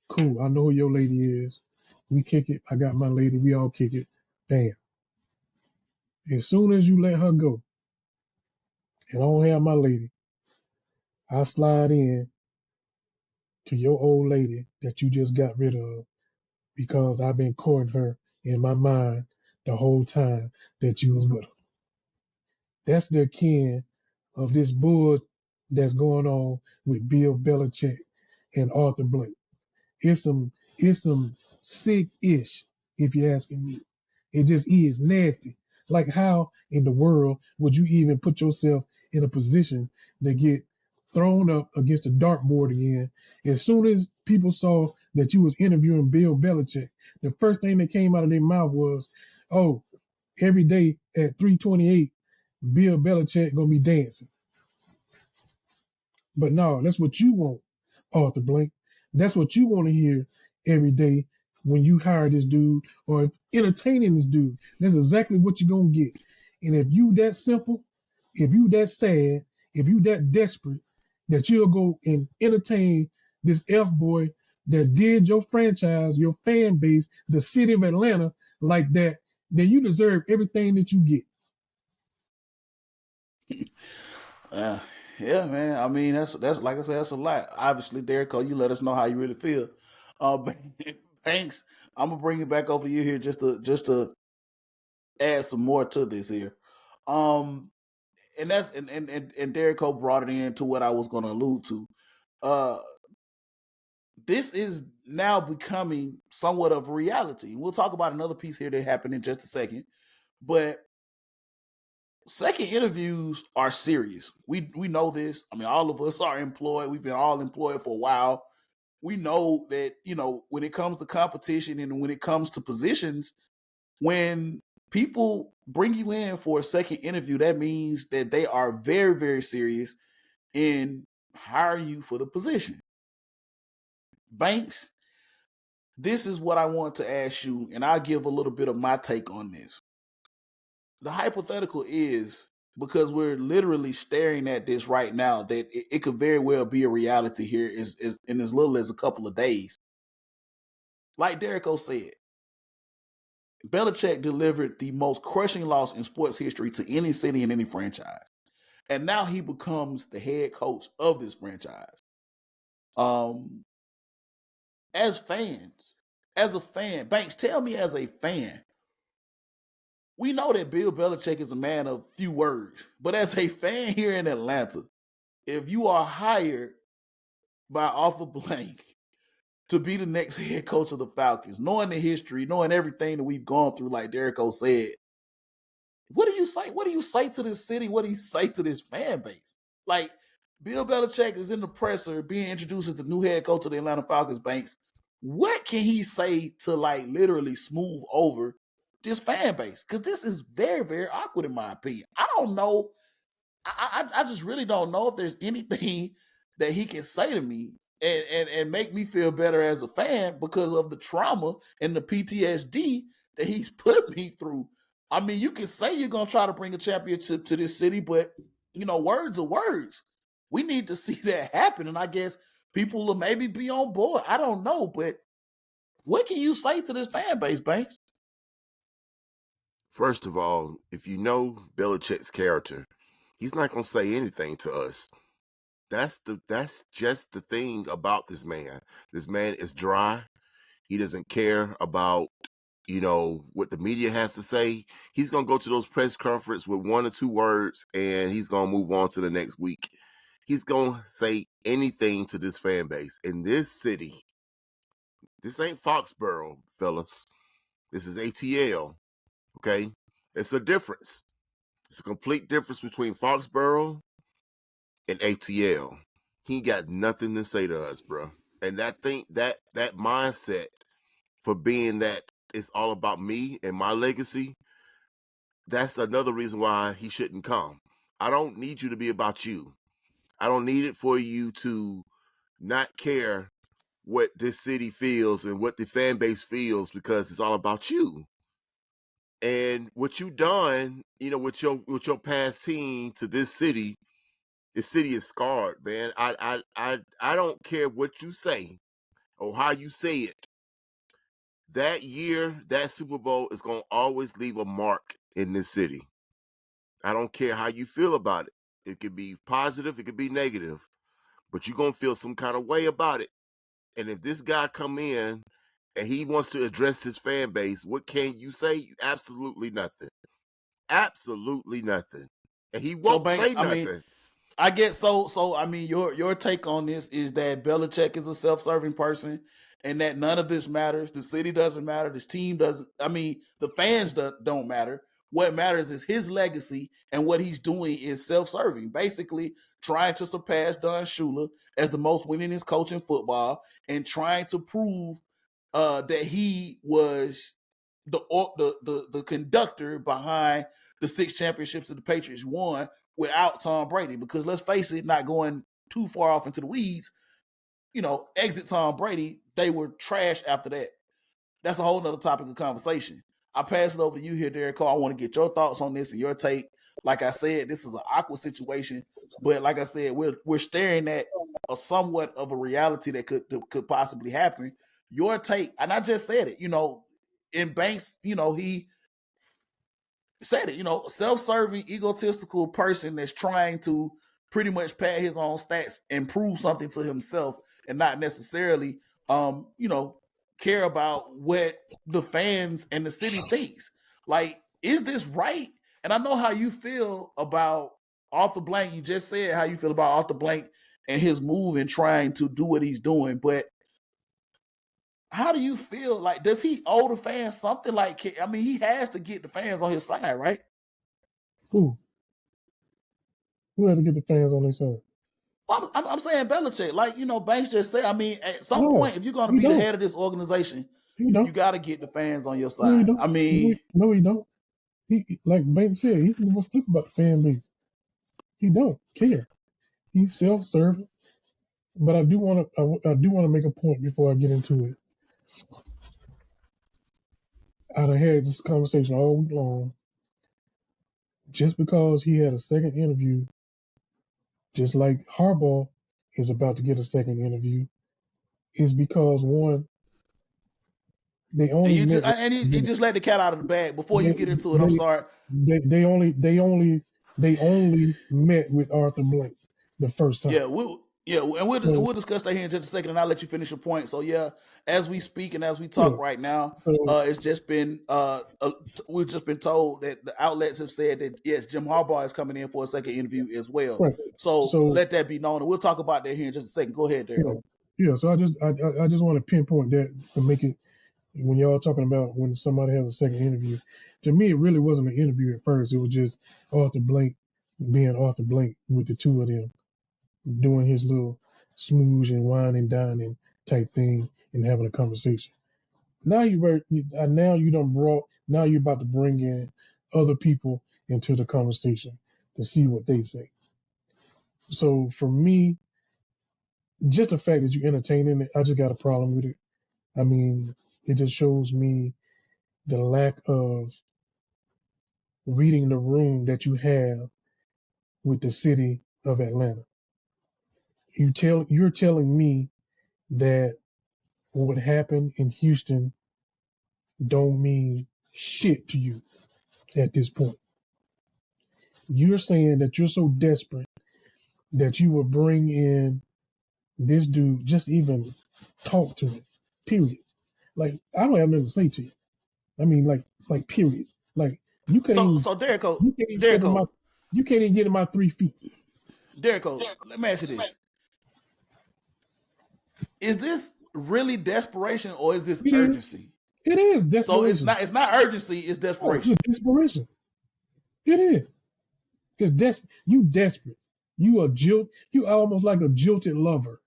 S3: Cool, I know who your lady is. We kick it. I got my lady. We all kick it. Bam. As soon as you let her go, and I don't have my lady, I slide in to your old lady that you just got rid of, because I've been courting her in my mind the whole time that you was with her. That's the kin of this bull that's going on with Bill Belichick and Arthur Blank. It's some sick-ish, if you're asking me. It just is nasty. Like, how in the world would you even put yourself in a position to get thrown up against the dartboard again? As soon as people saw that you was interviewing Bill Belichick, the first thing that came out of their mouth was, oh, every day at 3:28, Bill Belichick gonna be dancing. But no, that's what you want, Arthur Blank. That's what you want to hear every day when you hire this dude or entertaining this dude. That's exactly what you're going to get. And if you that simple, if you that sad, if you that desperate that you'll go and entertain this F-boy that did your franchise, your fan base, the city of Atlanta like that, then you deserve everything that you get.
S1: Uh, yeah, man. I mean, that's like I said, that's a lot. Obviously, Derek, you let us know how you really feel. Uh, Banks, I'm gonna bring it back over to you here just to add some more to this here. Um, and that's and Derek Cole brought it into what I was going to allude to. Uh, this is now becoming somewhat of a reality. We'll talk about another piece here that happened in just a second, but second interviews are serious. We know this. I mean, all of us are employed. We've been all employed for a while. We know that, when it comes to competition and when it comes to positions, when people bring you in for a second interview, that means that they are very, very serious in hiring you for the position. Banks, this is what I want to ask you, and I'll give a little bit of my take on this. The hypothetical is, because we're literally staring at this right now, that it could very well be a reality here is in as little as a couple of days. Like Derek O said, Belichick delivered the most crushing loss in sports history to any city and any franchise. And now he becomes the head coach of this franchise. Um, as fans, as a fan, Banks, tell me as a fan, we know that Bill Belichick is a man of few words, but as a fan here in Atlanta, if you are hired by Arthur Blank to be the next head coach of the Falcons, knowing the history, knowing everything that we've gone through, like Derek O said, what do you say? What do you say to this city? What do you say to this fan base? Like, Bill Belichick is in the presser being introduced as the new head coach of the Atlanta Falcons. Banks, what can he say to like literally smooth over this fan base? Because this is very, very awkward in my opinion. I don't know. I just really don't know if there's anything that he can say to me and make me feel better as a fan because of the trauma and the PTSD that he's put me through. I mean, you can say you're gonna try to bring a championship to this city, but words are words. We need to see that happen, and I guess people will maybe be on board. I don't know, but what can you say to this fan base, Banks?
S2: First of all, if you know Belichick's character, he's not going to say anything to us. That's just the thing about this man. This man is dry. He doesn't care about what the media has to say. He's going to go to those press conferences with one or two words, and he's going to move on to the next week. He's going to say anything to this fan base. In this city, this ain't Foxborough, fellas. This is ATL, okay? It's a difference. It's a complete difference between Foxborough and ATL. He got nothing to say to us, bro. And that mindset for being that it's all about me and my legacy, that's another reason why he shouldn't come. I don't need you to be about you. I don't need it for you to not care what this city feels and what the fan base feels because it's all about you. And what you done, with your past team to this city is scarred, man. I don't care what you say or how you say it. That year, that Super Bowl is gonna always leave a mark in this city. I don't care how you feel about it. It could be positive, it could be negative, but you're gonna feel some kind of way about it. And if this guy come in and he wants to address his fan base, what can you say? Absolutely nothing. Absolutely nothing. And he
S1: So
S2: won't
S1: Banks,
S2: say
S1: I mean,
S2: nothing.
S1: I get so I mean your take on this is that Belichick is a self-serving person and that none of this matters. The city doesn't matter. This team doesn't. I mean, the fans don't matter. What matters is his legacy, and what he's doing is self-serving. Basically, trying to surpass Don Shula as the most winningest coach in football, and trying to prove that he was the conductor behind the 6 championships that the Patriots won without Tom Brady. Because let's face it, not going too far off into the weeds, exit Tom Brady, they were trash after that. That's a whole nother topic of conversation. I pass it over to you here, Derek Cole. I want to get your thoughts on this and your take. Like I said, this is an awkward situation, but like I said, we're staring at a somewhat of a reality that could possibly happen. Your take, and I just said it, in Banks, he said it, self-serving, egotistical person that's trying to pretty much pad his own stats and prove something to himself and not necessarily, care about what the fans and the city thinks. Like, is this right? And I know how you feel about Arthur Blank. You just said how you feel about Arthur Blank and his move and trying to do what he's doing. But how do you feel? Like, does he owe the fans something? Like, I mean, he has to get the fans on his side, right?
S3: Who has to get the fans on their side?
S1: I'm saying Belichick. Like, Banks just said, I mean, at some
S3: No,
S1: point, if you're going to
S3: he
S1: be the
S3: don't.
S1: head of this organization,
S3: He
S1: you
S3: don't.
S1: got to get the fans on your
S3: No, he
S1: side.
S3: don't.
S1: I mean,
S3: No, he don't. He, like Banks said, he can flip about the fan base. He don't care. He's self-serving. But I do want to make a point before I get into it. I've had this conversation all week long. Just because he had a second interview, just like Harbaugh is about to get a second interview, is because one, they
S1: and
S3: only met.
S1: you just let the cat out of the bag before you
S3: They
S1: get into it. I'm sorry.
S3: they only met with Arthur Blank the first time.
S1: Yeah, and we'll discuss that here in just a second, and I'll let you finish your point. So yeah, as we speak and as we talk right now, it's just been we've just been told that the outlets have said that yes, Jim Harbaugh is coming in for a second interview as well.
S3: Right.
S1: So let that be known, and we'll talk about that here in just a second. Go ahead, Derek.
S3: Yeah. So I just want to pinpoint that to make it. When y'all talking about when somebody has a second interview, to me it really wasn't an interview at first. It was just Arthur Blank being Arthur Blank with the two of them doing his little smooge and wine and dining type thing and having a conversation. Now you're about to bring in other people into the conversation to see what they say. So for me, just the fact that you're entertaining it, I just got a problem with it. I mean, it just shows me the lack of reading the room that you have with the city of Atlanta. You're telling me that what happened in Houston don't mean shit to you at this point. You're saying that you're so desperate that you will bring in this dude, just even talk to him, period. Like, I don't have nothing to say to you. I mean, like period. Like, you can't even get in my 3 feet.
S1: Derrico, let me ask you this. Is this really desperation or is this urgency?
S3: It is desperation.
S1: So it's not urgency, it's desperation.
S3: It's desperation. It is. Because you desperate. You almost like a jilted lover.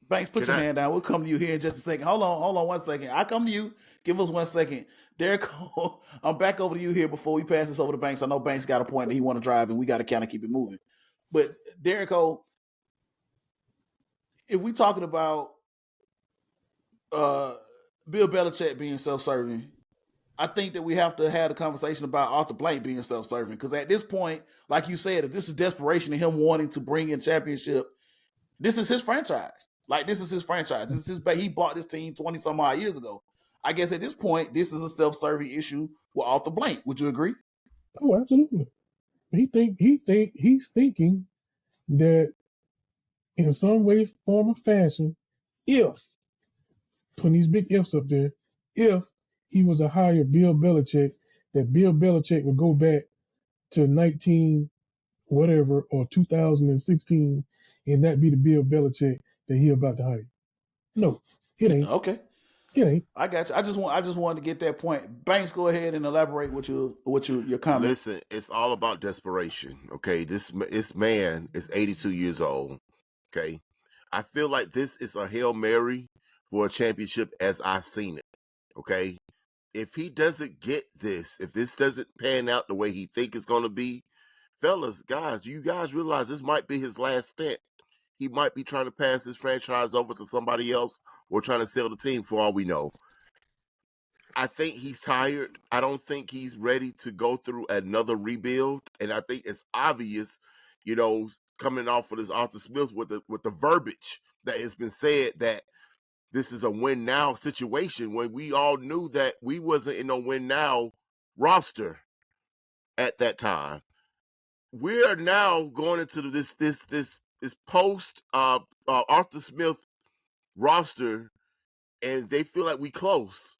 S1: Banks, put your hand down. We'll come to you here in just a second. Hold on 1 second. I come to you. Give us 1 second. Derek, I'm back over to you here before we pass this over to Banks. I know Banks got a point that he want to drive, and we got to kind of keep it moving. But Derek, if we talking about Bill Belichick being self-serving, I think that we have to have a conversation about Arthur Blank being self-serving. Because at this point, like you said, if this is desperation and him wanting to bring in championship, this is his franchise. Like, this is his franchise. He bought this team 20 some odd years ago. I guess at this point, this is a self-serving issue with Arthur Blank. Would you agree?
S3: Oh, absolutely. He's thinking that in some way, form, or fashion, if putting these big ifs up there, if he was to hire Bill Belichick, that Bill Belichick would go back to 19 whatever or 2016 and that be the Bill Belichick that he about to hire. No, it ain't.
S1: Okay.
S3: It ain't.
S1: I got you. I just wanted to get that point. Banks, go ahead and elaborate with your comment.
S2: Listen, it's all about desperation. Okay, this man is 82 years old. Okay, I feel like this is a Hail Mary for a championship as I've seen it. Okay, if he doesn't get this, if this doesn't pan out the way he think it's going to be, fellas, guys, do you guys realize this might be his last stint? He might be trying to pass his franchise over to somebody else or trying to sell the team for all we know. I think he's tired. I don't think he's ready to go through another rebuild. And I think it's obvious coming off of this Arthur Smith with the verbiage that has been said that this is a win now situation when we all knew that we wasn't in a win now roster at that time. We are now going into this post Arthur Smith roster, and they feel like we close.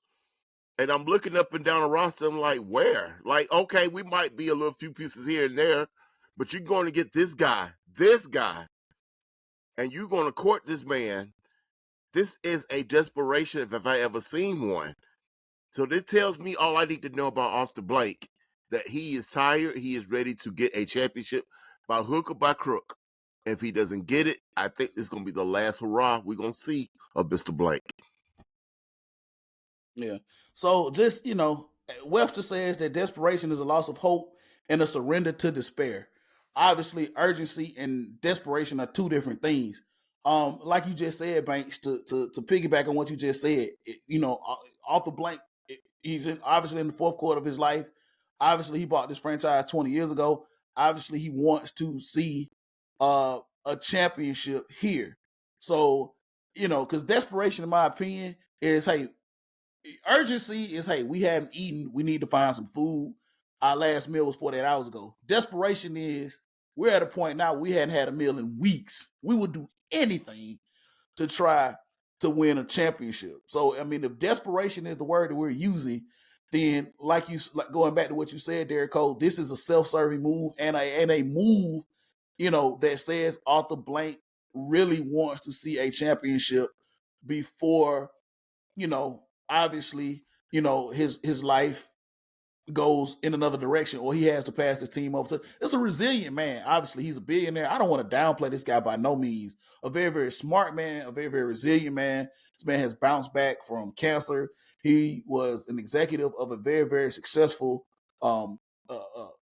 S2: And I'm looking up and down the roster. I'm like, where? Like, okay, we might be a little few pieces here and there, but you're going to get this guy, and you're going to court this man. This is a desperation if I ever seen one. So this tells me all I need to know about Arthur Blank, that he is tired. He is ready to get a championship by hook or by crook. If he doesn't get it, I think this is going to be the last hurrah we're going to see of Mr. Blank.
S1: Yeah. So just, Webster says that desperation is a loss of hope and a surrender to despair. Obviously, urgency and desperation are two different things. Like you just said, Banks, to piggyback on what you just said, Arthur Blank, he's obviously in the fourth quarter of his life. Obviously, he bought this franchise 20 years ago. Obviously, he wants to see a championship here. So, because desperation, in my opinion, is, hey, urgency is, hey, we haven't eaten. We need to find some food. Our last meal was 48 hours ago. Desperation is, we're at a point now we hadn't had a meal in weeks. We would do anything to try to win a championship. So, I mean, if desperation is the word that we're using, then like going back to what you said, Derek Cole, this is a self-serving move and a move, that says Arthur Blank really wants to see a championship before, obviously, his life goes in another direction, or he has to pass his team over. So it's a resilient man. Obviously, he's a billionaire. I don't want to downplay this guy by no means. A very, very smart man, a very, very resilient man. This man has bounced back from cancer. He was an executive of a very, very successful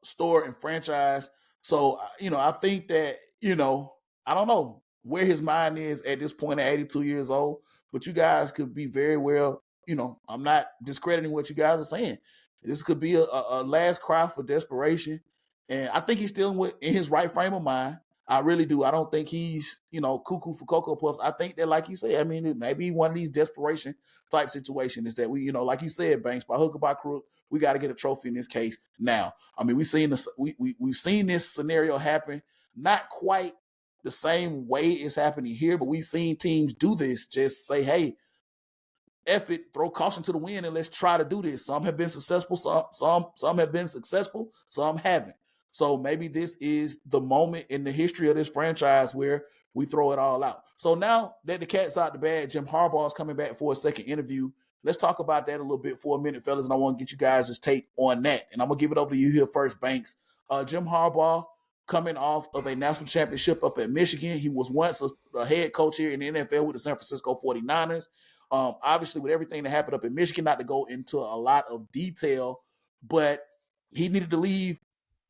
S1: store and franchise. So, I think that, I don't know where his mind is at this point at 82 years old, but you guys could be very well, I'm not discrediting what you guys are saying. This could be a last cry for desperation. And I think he's still in his right frame of mind. I really do. I don't think he's, cuckoo for Cocoa Puffs. I think that, like you say, I mean, it may be one of these desperation type situations is that we, like you said, Banks, by hook or by crook, we got to get a trophy in this case now. I mean, we've seen this scenario happen, not quite the same way it's happening here, but we've seen teams do this. Just say, hey, F it, throw caution to the wind, and let's try to do this. Some have been successful, some have been successful, some haven't. So maybe this is the moment in the history of this franchise where we throw it all out. So now that the cat's out the bag, Jim Harbaugh is coming back for a second interview. Let's talk about that a little bit for a minute, fellas, and I want to get you guys' take on that. And I'm going to give it over to you here first, Banks. Jim Harbaugh, coming off of a national championship up at Michigan. He was once a head coach here in the NFL with the San Francisco 49ers. Obviously, with everything that happened up in Michigan, not to go into a lot of detail, but he needed to leave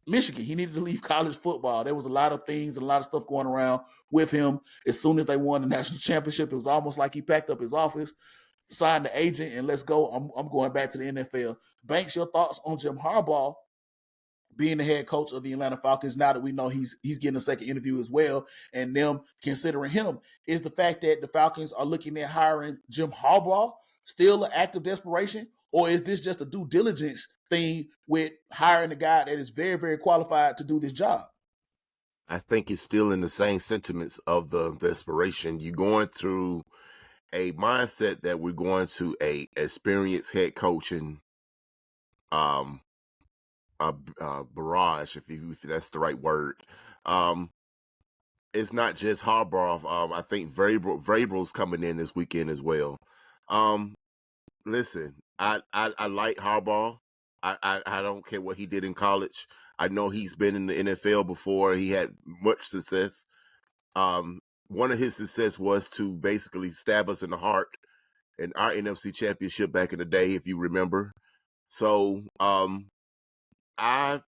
S1: Michigan. He needed to leave college football. There was a lot of things and a lot of stuff going around with him. As soon as they won the national championship, it was almost like he packed up his office, signed the agent, and let's go. I'm going back to the NFL. Banks, your thoughts on Jim Harbaugh being the head coach of the Atlanta Falcons, now that we know he's getting a second interview as well, and them considering him, is the fact that the Falcons are looking at hiring Jim Harbaugh still an act of desperation, or is this just a due diligence thing with hiring a guy that is very, very qualified to do this job?
S2: I think it's still in the same sentiments of the desperation. You're going through a mindset that we're going to a experienced head coaching barrage, if that's the right word. It's not just Harbaugh. I think Vrabel's coming in this weekend as well. Listen, I like Harbaugh. I don't care what he did in college. I know he's been in the NFL before. He had much success. One of his success was to basically stab us in the heart in our NFC championship back in the day, if you remember. So, I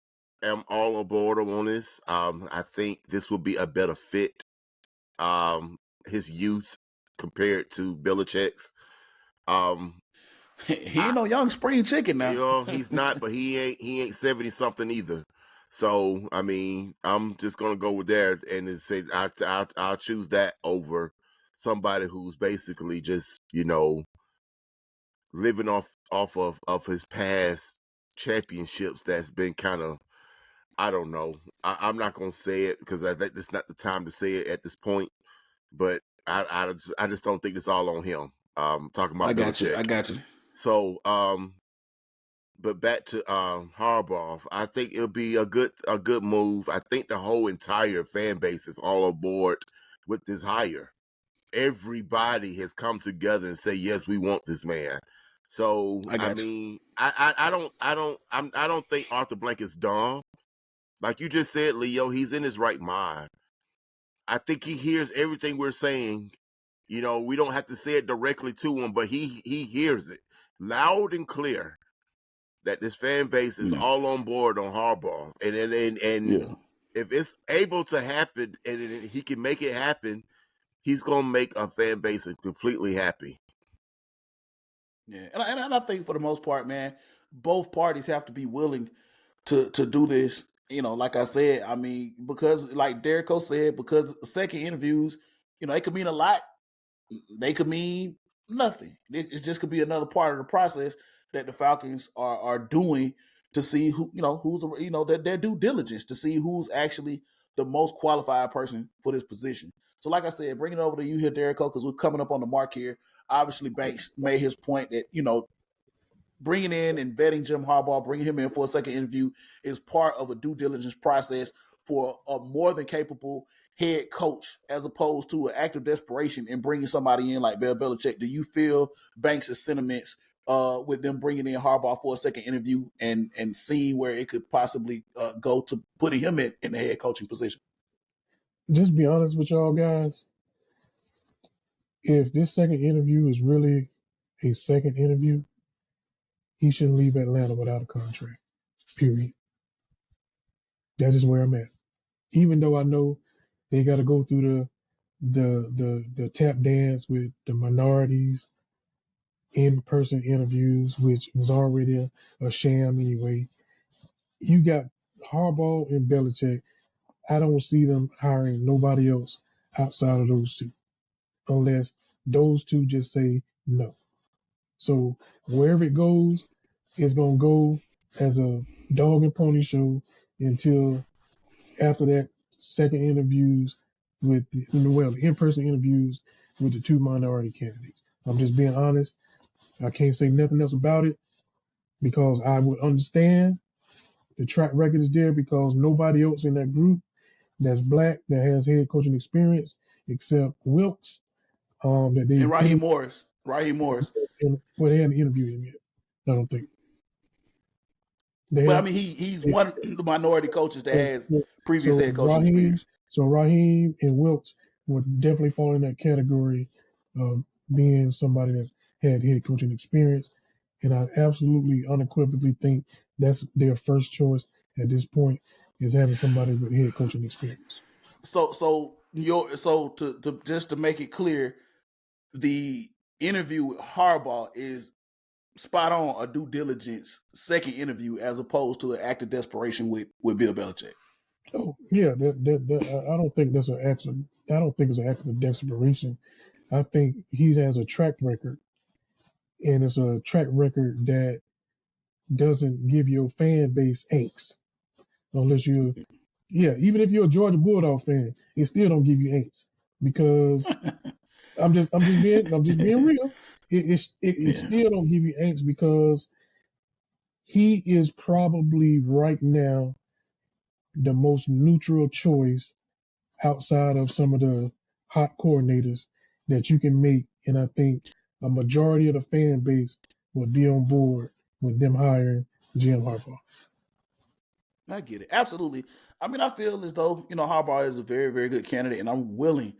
S2: am all aboard on this. I think this will be a better fit. His youth compared to Belichick's.
S1: He ain't no young spring chicken now.
S2: He's not, but he ain't 70 something either. So I mean, I'm just gonna go with there and say I'll choose that over somebody who's basically just living off of his past championships. That's been kind of, I don't know. I'm not gonna say it because I think it's not the time to say it at this point. But I just don't think it's all on him. Talking
S1: I
S2: about
S1: got you.
S2: Belichick.
S1: I got you.
S2: So but back to Harbaugh, I think it'll be a good move. I think the whole entire fan base is all aboard with this hire. Everybody has come together and say, yes, we want this man. So
S1: I
S2: I
S1: got you.
S2: mean, I don't think Arthur Blank is dumb. Like you just said, Leo, he's in his right mind. I think he hears everything we're saying. We don't have to say it directly to him, but he hears it loud and clear that this fan base is
S1: Yeah.
S2: all on board on Harbaugh, and
S1: Yeah.
S2: if it's able to happen and he can make it happen, he's gonna make a fan base completely happy.
S1: Yeah. And I think for the most part, man, both parties have to be willing to do this. Like I said, I mean, because like Derrico said, because second interviews, it could mean a lot. They could mean nothing. It just could be another part of the process that the Falcons are doing to see who's that their due diligence to see who's actually the most qualified person for this position. So, like I said, bring it over to you here, Derrico, because we're coming up on the mark here. Obviously, Banks made his point that bringing in and vetting Jim Harbaugh, bringing him in for a second interview is part of a due diligence process for a more than capable head coach, as opposed to an act of desperation and bringing somebody in like Bill Belichick. Do you feel Banks' sentiments with them bringing in Harbaugh for a second interview and seeing where it could possibly go to putting him in the head coaching position?
S3: Just be honest with y'all guys. If this second interview is really a second interview, he shouldn't leave Atlanta without a contract. Period. That is where I'm at. Even though I know they got to go through the tap dance with the minorities, in-person interviews, which was already a sham anyway. You got Harbaugh and Belichick. I don't see them hiring nobody else outside of those two, unless those two just say no. So wherever it goes, it's gonna go as a dog and pony show until after that second interviews with the in-person interviews with the two minority candidates. I'm just being honest. I can't say nothing else about it because I would understand the track record is there because nobody else in that group that's black that has head coaching experience except Wilkes that
S1: And
S3: they've
S1: Raheem Morris. Raheem Morris.
S3: well, they haven't interviewed him yet. I don't think they
S1: But I
S3: have.
S1: mean, he's one of the minority coaches that
S3: So,
S1: has
S3: so,
S1: previous
S3: so
S1: head coaching
S3: Raheem,
S1: experience.
S3: so Raheem and Wilkes would definitely fall in that category of being somebody that had head coaching experience, and I absolutely unequivocally think that's their first choice at this point is having somebody with head coaching experience.
S1: So to just to make it clear, the interview with Harbaugh is spot on a due diligence second interview as opposed to an act of desperation with Bill Belichick.
S3: Oh yeah, I don't think that's an accident. I don't think it's an act of desperation. I think he has a track record, and it's a track record that doesn't give your fan base angst unless you, yeah, even if you're a Georgia Bulldog fan, it still don't give you angst because I'm just being real. It
S1: Yeah,
S3: still don't give you angst because he is probably right now the most neutral choice outside of some of the hot coordinators that you can make. And I think a majority of the fan base would be on board with them hiring Jim Harbaugh.
S1: I get it. Absolutely. I mean, I feel as though, Harbaugh is a very, very good candidate, and I'm willing,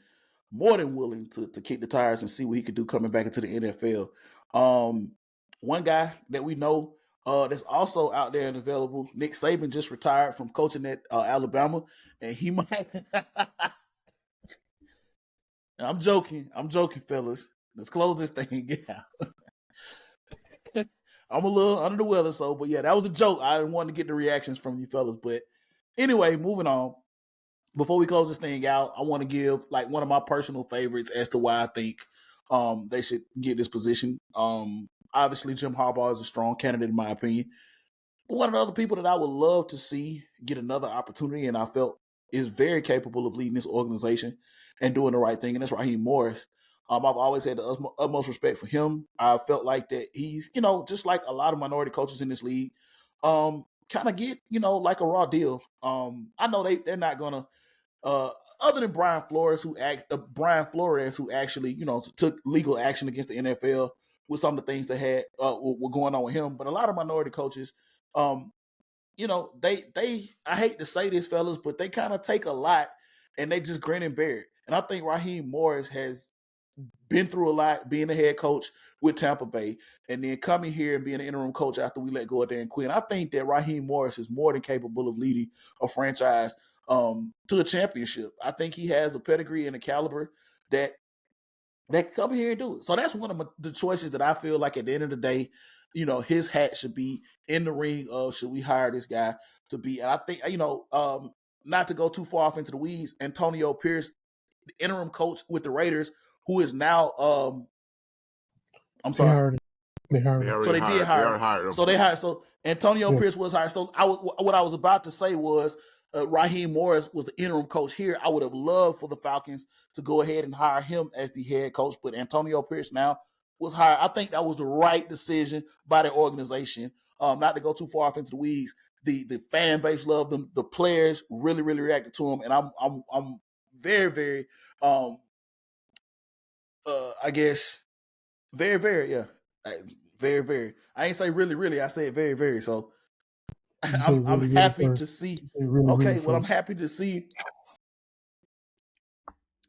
S1: more than willing, to kick the tires and see what he could do coming back into the NFL. One guy that we know that's also out there and available, Nick Saban just retired from coaching at Alabama, and he might. I'm joking. I'm joking, fellas. Let's close this thing. Yeah. I'm a little under the weather, but yeah, that was a joke. I didn't want to get the reactions from you fellas, but Anyway, moving on. Before we close this thing out, I want to give like one of my personal favorites as to why I think they should get this position. Obviously, Jim Harbaugh is a strong candidate in my opinion. But one of the other people that I would love to see get another opportunity, and I felt is very capable of leading this organization and doing the right thing, and that's Raheem Morris. I've always had the utmost respect for him. I felt like that he's, just like a lot of minority coaches in this league, kind of get, like a raw deal. I know they're not gonna uh, other than Brian Flores, who actually, took legal action against the NFL with some of the things that had were going on with him. But a lot of minority coaches, um, they I hate to say this, fellas, but they kind of take a lot and they just grin and bear it. And I think Raheem Morris has been through a lot, being the head coach with Tampa Bay, and then coming here and being an interim coach after we let go of Dan Quinn. I think that Raheem Morris is more than capable of leading a franchise to a championship. I think he has a pedigree and a caliber that can come here and do it. So that's one of the choices that I feel like at the end of the day, his hat should be in the ring of should we hire this guy to be. And I think, not to go too far off into the weeds, Antonio Pierce, the interim coach with the Raiders, who is now I'm
S3: They
S1: sorry.
S3: hired him. They hired
S2: They
S3: him.
S2: already
S1: So they did hire him.
S2: hired him.
S1: So they hired. So Antonio
S3: Yeah.
S1: Pierce was hired. So what I was about to say was Raheem Morris was the interim coach here. I would have loved for the Falcons to go ahead and hire him as the head coach, but Antonio Pierce now was hired. I think that was the right decision by the organization. Not to go too far off into the weeds. The fan base loved them. The players really really reacted to him, and I'm very very I guess very very yeah. Very, very. I ain't say really, really. I said very, very. So
S3: You say
S1: I'm
S3: really, really
S1: happy to
S3: first.
S1: see.
S3: You say really,
S1: Okay,
S3: really
S1: well, I'm
S3: first.
S1: happy to see.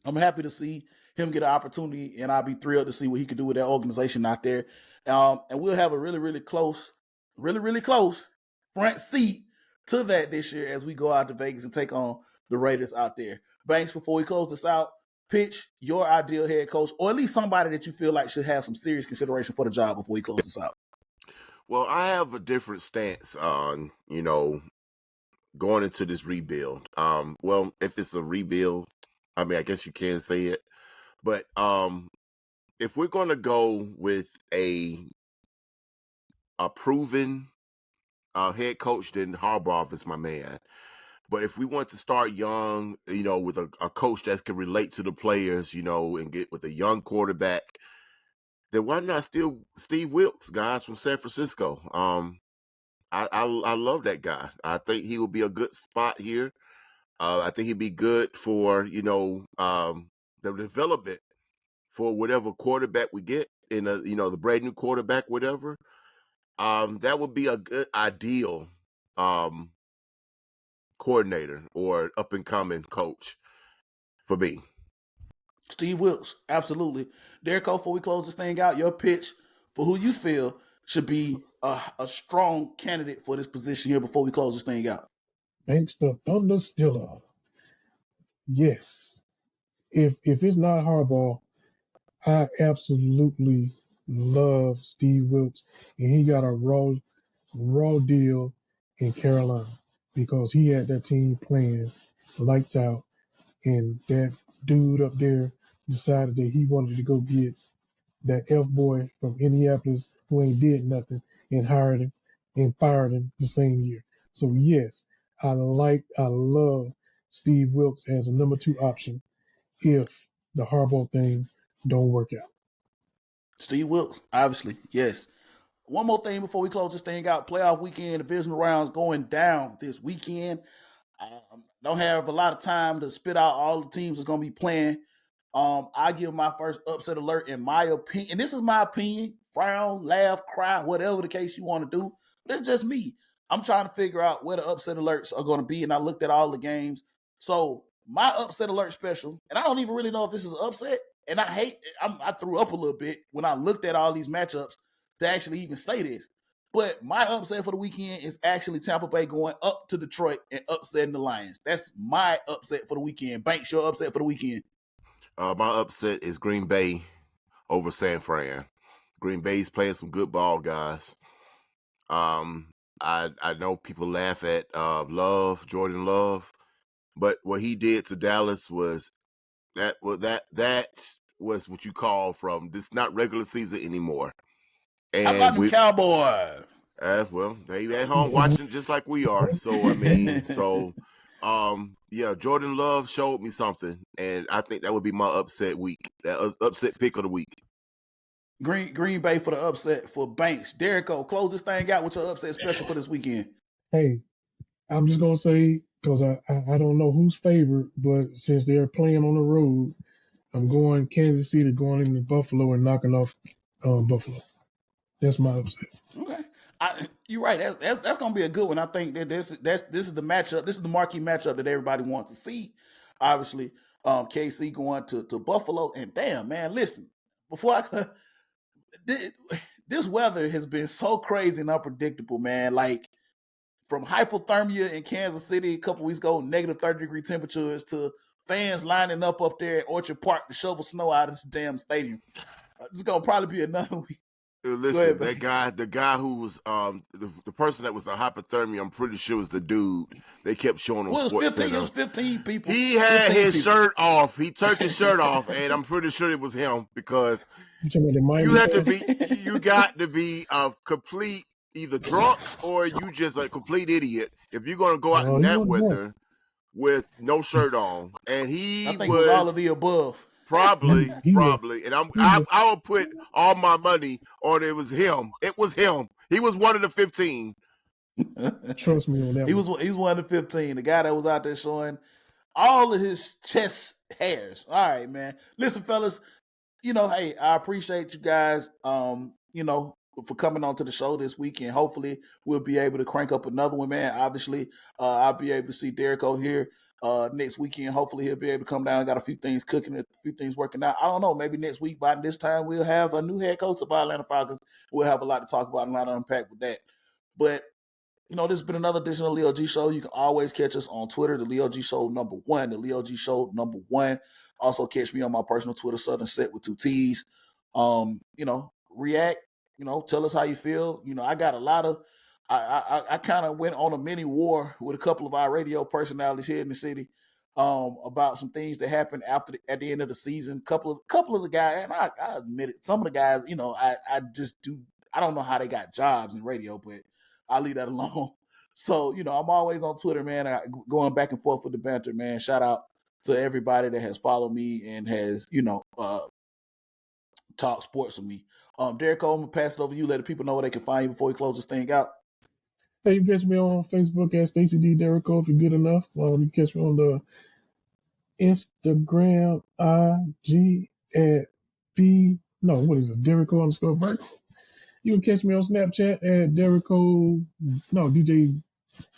S1: I'm happy to see him get an opportunity, and I'll be thrilled to see what he can do with that organization out there. And we'll have a really, really close front seat to that this year as we go out to Vegas and take on the Raiders out there. Banks, before we close this out, pitch your ideal head coach, or at least somebody that you feel like should have some serious consideration for the job before we close this out.
S2: Well, I have a different stance on, going into this rebuild. Well, if it's a rebuild, I mean, I guess you can say it, but if we're going to go with a proven head coach, then Harbaugh is my man. But if we want to start young, with a coach that can relate to the players, and get with a young quarterback, then why not still Steve Wilkes, guys, from San Francisco? I love that guy. I think he would be a good spot here. I think he'd be good for the development for whatever quarterback we get in the brand new quarterback, whatever. That would be a good ideal coordinator or up and coming coach for me.
S1: Steve Wilkes, absolutely. Derek, before we close this thing out, your pitch for who you feel should be a strong candidate for this position here before we close this thing out.
S3: Banks the Thunder Stiller. Yes. If it's not Harbaugh, I absolutely love Steve Wilkes, and he got a raw deal in Carolina because he had that team playing lights out, and that dude up there decided that he wanted to go get that F boy from Indianapolis who ain't did nothing and hired him and fired him the same year. So yes, I love Steve Wilkes as a number 2 option if the Harbaugh thing don't work out.
S1: Steve Wilkes, obviously, yes. One more thing before we close this thing out. Playoff weekend, divisional rounds going down this weekend. Don't have a lot of time to spit out all the teams that's going to be playing. I give my first upset alert in my opinion. And this is my opinion. Frown, laugh, cry, whatever the case you want to do. But it's just me. I'm trying to figure out where the upset alerts are going to be. And I looked at all the games. So my upset alert special, and I don't even really know if this is an upset. And I threw up a little bit when I looked at all these matchups to actually even say this. But my upset for the weekend is actually Tampa Bay going up to Detroit and upsetting the Lions. That's my upset for the weekend. Banks, your upset for the weekend.
S2: My upset is Green Bay over San Fran. Green Bay's playing some good ball, guys. I know people laugh at Jordan Love, but what he did to Dallas was that was what you call from this not regular season anymore.
S1: How about
S2: And
S1: them Cowboys?
S2: well, they at home watching just like we are. So I mean, yeah, Jordan Love showed me something, and I think that would be my upset week, that upset pick of the week.
S1: Green Bay for the upset for Banks. Derrico, close this thing out with your upset special for this weekend.
S3: Hey, I'm just gonna say because I don't know who's favored, but since they're playing on the road, I'm going Kansas City, going into Buffalo and knocking off Buffalo. That's my upset.
S1: Okay, you're right. That's gonna be a good one. I think that this is the matchup. This is the marquee matchup that everybody wants to see. Obviously, KC going to Buffalo, and damn man, listen. Before I this weather has been so crazy and unpredictable, man. Like from hypothermia in Kansas City a couple weeks ago, negative 30-degree temperatures, to fans lining up there at Orchard Park to shovel snow out of the damn stadium. It's gonna probably be another week.
S2: Listen, ahead, the guy who was the person that was the hypothermia, I'm pretty sure was the dude they kept showing on Sports Center.
S1: It was 15 people.
S2: He had his shirt off. He took his shirt off, and I'm pretty sure it was him because you got to be a complete either drunk or you just a complete idiot if you're gonna go out in that weather with no shirt on. And
S1: I think it was all of the above.
S2: Probably, and I will put all my money on it was him. It was him. He was one of the 15.
S3: Trust me on that.
S1: He was one of the 15. The guy that was out there showing all of his chest hairs. All right, man. Listen, fellas. Hey, I appreciate you guys. For coming on to the show this weekend. Hopefully, we'll be able to crank up another one, man. Obviously, I'll be able to see Derrico here next weekend. Hopefully, he'll be able to come down. Got a few things cooking, a few things working out. I don't know. Maybe next week, by this time, we'll have a new head coach of our Atlanta Falcons. We'll have a lot to talk about and a lot to unpack with that. But this has been another edition of the Leo G Show. You can always catch us on Twitter, the Leo G Show #1, the Leo G Show #1. Also catch me on my personal Twitter, Southern Set with 2 T's. React. Tell us how you feel. I got a lot of. I kind of went on a mini war with a couple of our radio personalities here in the city about some things that happened at the end of the season. Couple of the guys, and I admit it, some of the guys, I just do. I don't know how they got jobs in radio, but I'll leave that alone. So I'm always on Twitter, man. Going back and forth with the banter, man. Shout out to everybody that has followed me and has talk sports with me. Derrico, I'm gonna pass it over to you. Let the people know where they can find you before we close this thing out.
S3: Hey, you catch me on Facebook at Stacey D Derrico if you're good enough. You catch me on the Instagram IG at Derrico_Virgo. You can catch me on Snapchat at Derrico. No, DJ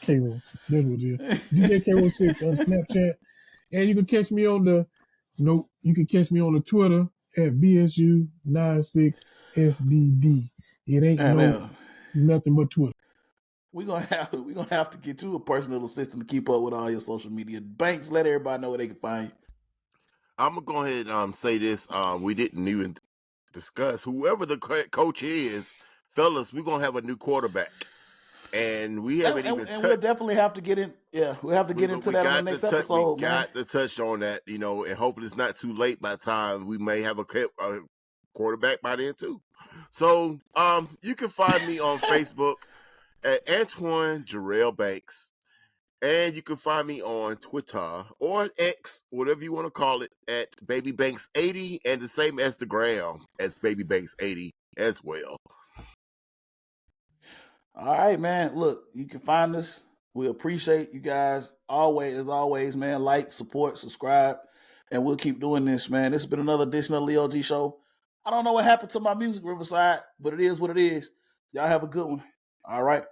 S3: K-Roll. That's what it is. DJ K-Roll6 on Snapchat. And you can catch me on the Twitter at BSU96SDD. It ain't nothing but Twitter.
S1: We're gonna have to get you a personal assistant to keep up with all your social media. Banks, let everybody know where they can find you.
S2: I'm gonna go ahead and say this. We didn't even discuss whoever the coach is, fellas. We're gonna have a new quarterback. And we haven't even.
S1: And we'll definitely have to get in. Yeah, we'll have to get into that on the next episode.
S2: We got to touch on that, and hopefully it's not too late by the time we may have a quarterback by then too. So, you can find me on Facebook at Antoine Jarrell Banks, and you can find me on Twitter or X, whatever you want to call it, at BabyBanks80, and the same as the gram as BabyBanks80 as well.
S1: All right, man. Look, you can find us. We appreciate you guys as always, man. Like, support, subscribe, and we'll keep doing this, man. This has been another edition of the Leo G Show. I don't know what happened to my music, Riverside, but it is what it is. Y'all have a good one. All right.